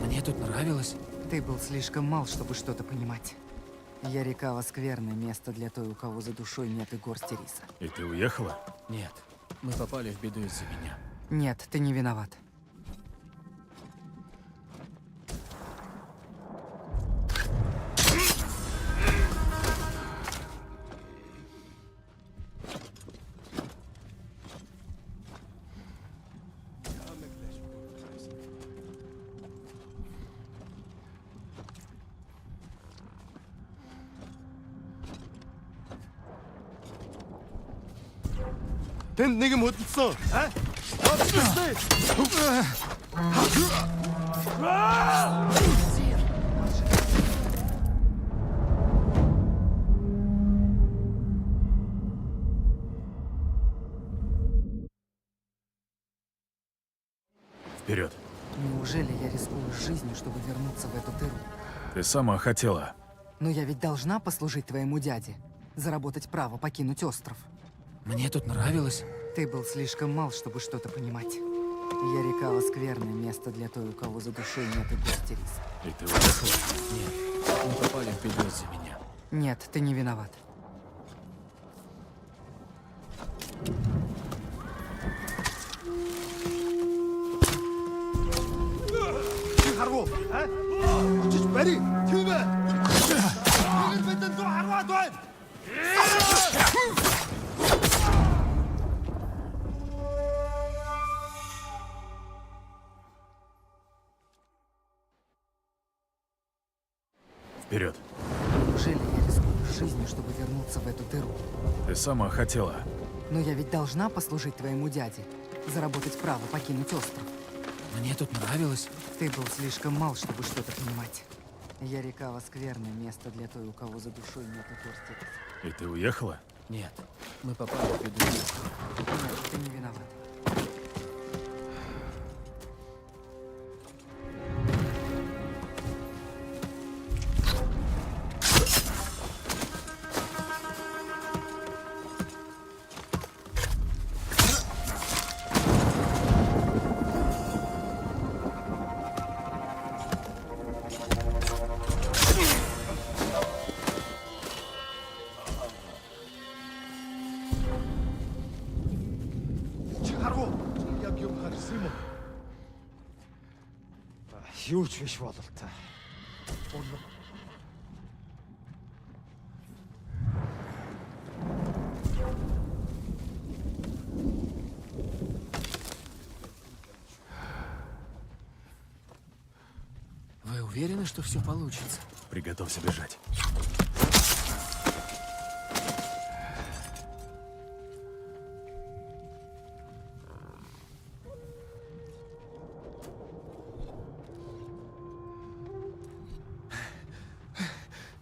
Мне тут нравилось.
Ты был слишком мал, чтобы что-то понимать. Ярикава — скверное место для той, у кого за душой нет и горсти риса.
И ты уехала?
Нет, мы попали в беду из-за меня.
Нет, ты не виноват.
Вперед.
Неужели я рискую жизнью, чтобы вернуться в эту дыру?
Ты сама хотела.
Но я ведь должна послужить твоему дяде, заработать право покинуть остров.
Мне тут нравилось.
Ты был слишком мал, чтобы что-то понимать. Ярикава — скверное место для той, у кого за душой нет и горсти риса.
И ты уехала?
Нет, мы попали в беду из-за меня.
Нет, ты не виноват.
Вперед.
Неужели я рискую жизнью, чтобы вернуться в эту дыру?
Ты сама хотела.
Но я ведь должна послужить твоему дяде, заработать право покинуть остров.
Мне тут нравилось.
Ты был слишком мал, чтобы что-то понимать. Ярикава — скверное место для той, у кого за душой нет и горсти риса.
И ты уехала?
Нет, мы попали в беду.
Нет, ты не виноват. huge water.
Вы уверены, что все получится?
Приготовься бежать.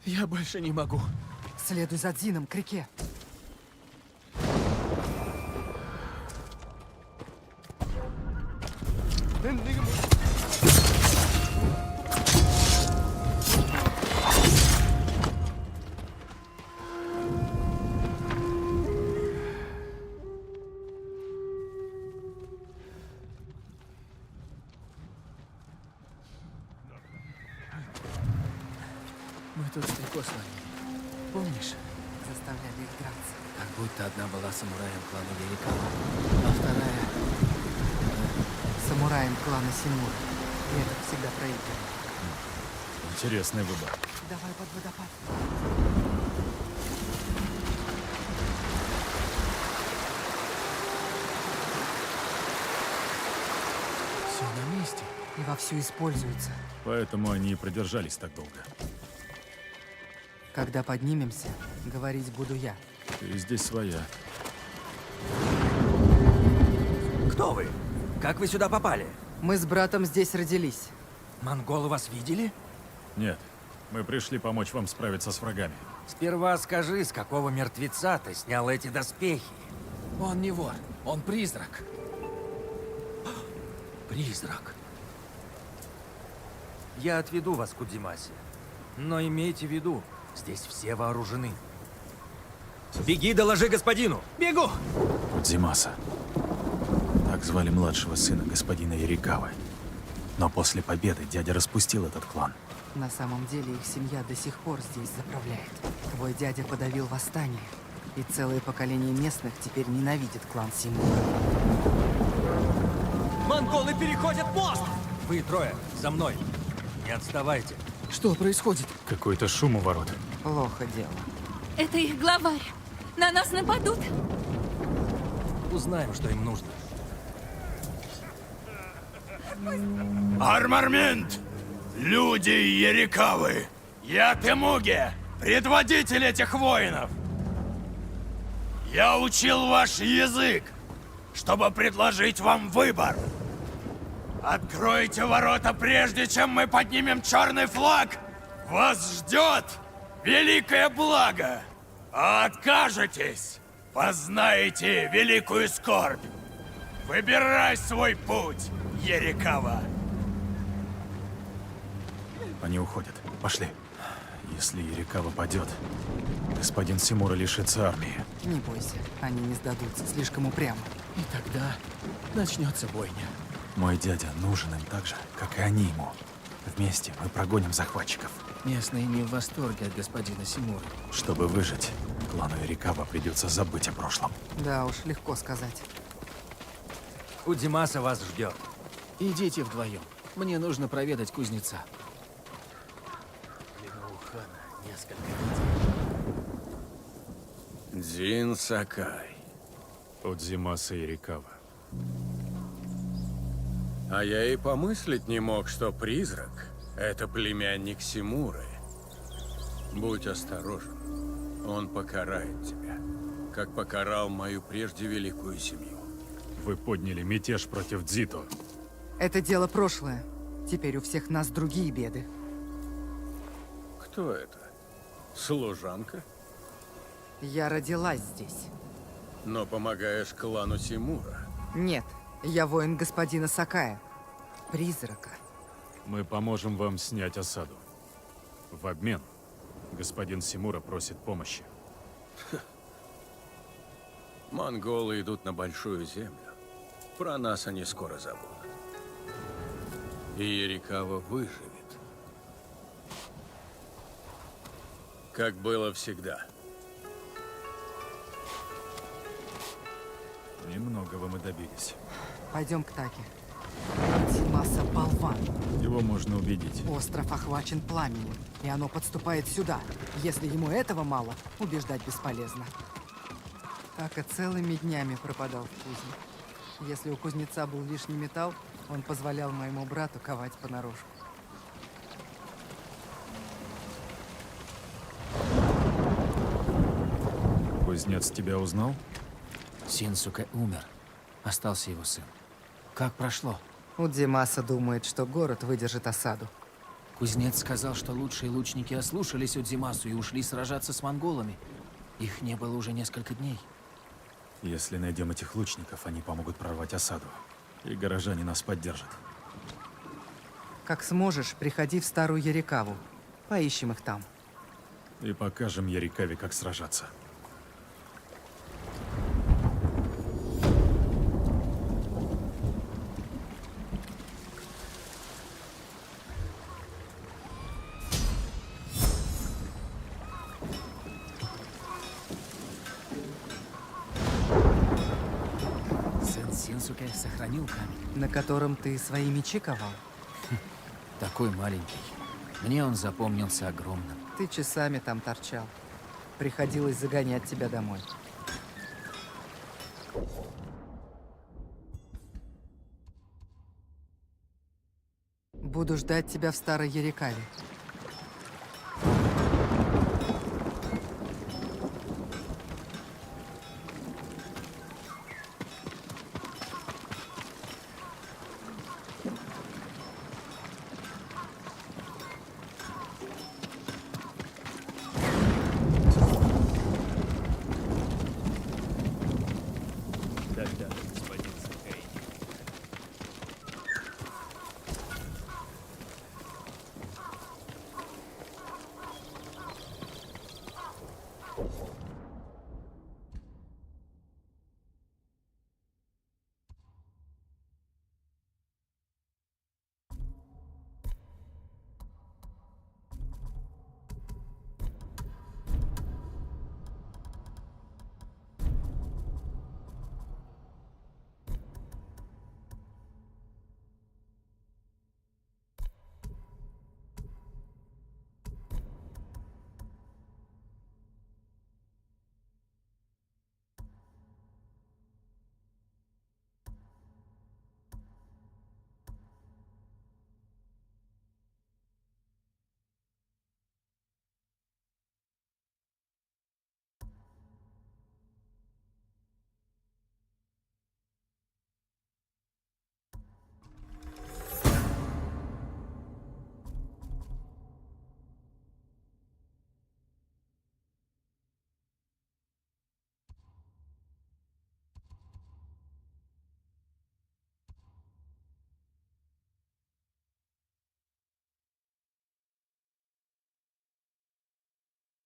Я больше не могу.
Следуй за Дзином к реке.
Мы тут стариков с вами. Помнишь?
Заставляли их драться.
Как будто одна была самураем клана Ярикава, а вторая...
Самураем клана Симура. И это всегда проигрывает.
Интересный выбор.
Давай под водопад.
Все на месте.
И вовсю используется.
Поэтому они и продержались так долго.
Когда поднимемся, говорить буду я.
Ты здесь своя.
Кто вы? Как вы сюда попали?
Мы с братом здесь родились.
Монголы вас видели?
Нет, мы пришли помочь вам справиться с врагами.
Сперва скажи, с какого мертвеца ты снял эти доспехи? Он не вор, он призрак. Призрак. Я отведу вас к Удзимасе. Но имейте в виду, здесь все вооружены. Беги, доложи господину! Бегу!
Удзимаса. Так звали младшего сына господина Ярикавы. Но после победы дядя распустил этот клан.
На самом деле их семья до сих пор здесь заправляет. Твой дядя подавил восстание. И целое поколение местных теперь ненавидит клан Симура.
Монголы переходят мост! Вы трое, за мной. Не отставайте.
Что происходит?
Какой-то шум у ворот.
Плохо дело.
Это их главарь. На нас нападут.
Узнаем, что им нужно.
Армармент! Люди Ярикавы! Я Темуге, предводитель этих воинов! Я учил ваш язык, чтобы предложить вам выбор. Откройте ворота, прежде чем мы поднимем черный флаг! Вас ждет великое благо! А откажетесь, познаете великую скорбь! Выбирай свой путь, Ярикава!
Они уходят. Пошли. Если Ярикава падет, господин Симура лишится армии.
Не бойся, они не сдадутся, слишком упрямо.
И тогда начнется бойня.
Мой дядя нужен им так же, как и они ему. Вместе мы прогоним захватчиков.
Местные не в восторге от господина Симуры.
Чтобы выжить, клану Ярикава придется забыть о прошлом.
Да уж, легко сказать.
Удзимаса вас ждет. Идите вдвоем. Мне нужно проведать кузнеца. У хана несколько людей.
Дзин Сакай.
Удзимаса Ярикава.
А я и помыслить не мог, что призрак — это племянник Симуры. Будь осторожен. Он покарает тебя, как покарал мою прежде великую семью.
Вы подняли мятеж против Дзито.
Это дело прошлое. Теперь у всех нас другие беды.
Кто это? Служанка?
Я родилась здесь.
Но помогаешь клану Симура.
Нет, я воин господина Сакая. Призрака.
Мы поможем вам снять осаду. В обмен господин Симура просит помощи.
Монголы идут на большую землю. Про нас они скоро забудут. И Ярикава выживет. Как было всегда.
Немногого мы добились.
Пойдем к Таке. Дзимаса болван.
Его можно убедить.
Остров охвачен пламенем, и оно подступает сюда. Если ему этого мало, убеждать бесполезно. Так и целыми днями пропадал в кузне. Если у кузнеца был лишний металл, он позволял моему брату ковать понарошку.
Кузнец тебя узнал?
Синсуке умер. Остался его сын. Как прошло?
Удзимаса думает, что город выдержит осаду.
Кузнец сказал, что лучшие лучники ослушались Удзимасу и ушли сражаться с монголами. Их не было уже несколько дней.
Если найдем этих лучников, они помогут прорвать осаду. И горожане нас поддержат.
Как сможешь, приходи в Старую Ярикаву. Поищем их там.
И покажем Ярикаве, как сражаться.
Сын Синсуке сохранил камень.
На котором ты свои мечи ковал?
Такой маленький. Мне он запомнился огромным.
Ты часами там торчал. Приходилось загонять тебя домой. Буду ждать тебя в Старой Ярикаве.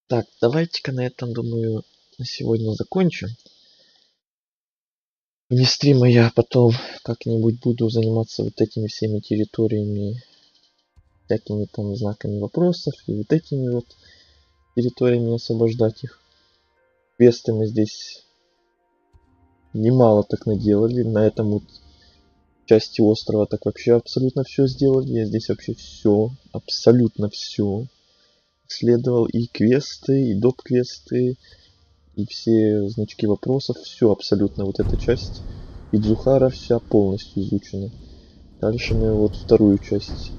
Так, давайте-ка на этом, думаю, на сегодня закончим. Вне стрима я потом как-нибудь буду заниматься вот этими всеми территориями, всякими там знаками вопросов и вот этими вот территориями, освобождать их. Квесты мы здесь немало так наделали. На этом вот части острова так вообще абсолютно все сделали. Я здесь вообще все, абсолютно все исследовал. И квесты, и доп-квесты, и все значки вопросов. Все абсолютно, вот эта часть Идзухара вся полностью изучена. Дальше мы вот вторую часть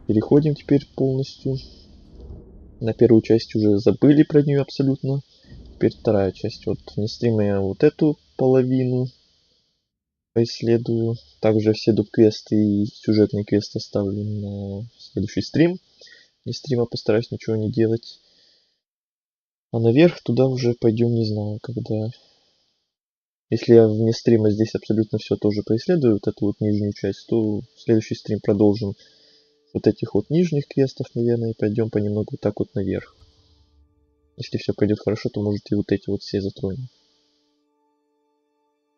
переходим теперь полностью. На первую часть уже забыли про нее абсолютно. Теперь вторая часть. Вот вне стрима я вот эту половину поисследую. Также все доп-квесты и сюжетные квесты оставлю на следующий стрим. Вне стрима постараюсь ничего не делать. А наверх туда уже пойдем, не знаю, когда. Если я вне стрима здесь абсолютно все тоже поисследую, вот эту вот нижнюю часть, то следующий стрим продолжим вот этих вот нижних квестов, наверное, и пойдем понемногу вот так вот наверх. Если все пойдет хорошо, то может и вот эти вот все затронем.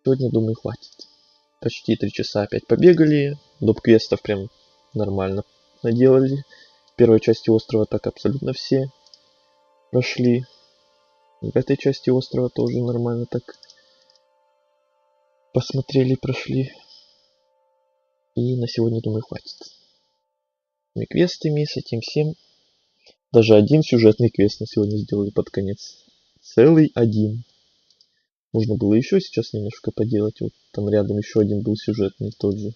Сегодня, думаю, хватит. Почти 3 часа опять побегали. Доп-квестов прям нормально наделали. В первой части острова так абсолютно все прошли. В этой части острова тоже нормально так посмотрели, прошли. И на сегодня, думаю, хватит. И квестами, с этим всем. Даже один сюжетный квест на сегодня сделали под конец. Целый один. Нужно было еще сейчас немножко поделать. Вот там рядом еще один был сюжетный, тот же.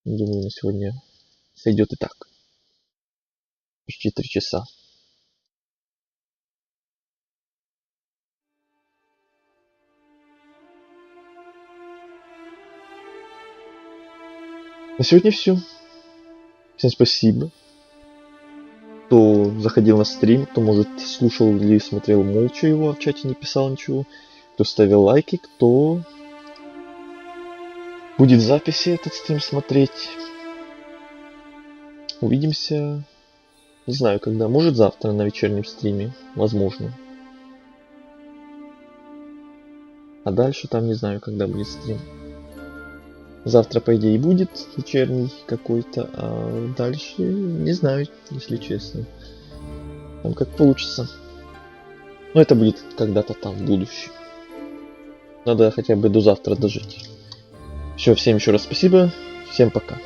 Думаю, на сегодня сойдет и так. Почти 3 часа. На сегодня все. Всем спасибо. Кто заходил на стрим, кто, может, слушал или смотрел молча его, а в чате не писал ничего. Кто ставил лайки, кто будет в записи этот стрим смотреть. Увидимся. Не знаю когда. Может завтра на вечернем стриме. Возможно. А дальше там не знаю, когда будет стрим. Завтра, по идее, будет вечерний какой-то, а дальше не знаю, если честно. Там как получится. Но это будет когда-то там, в будущем. Надо хотя бы до завтра дожить. Все, всем еще раз спасибо. Всем пока.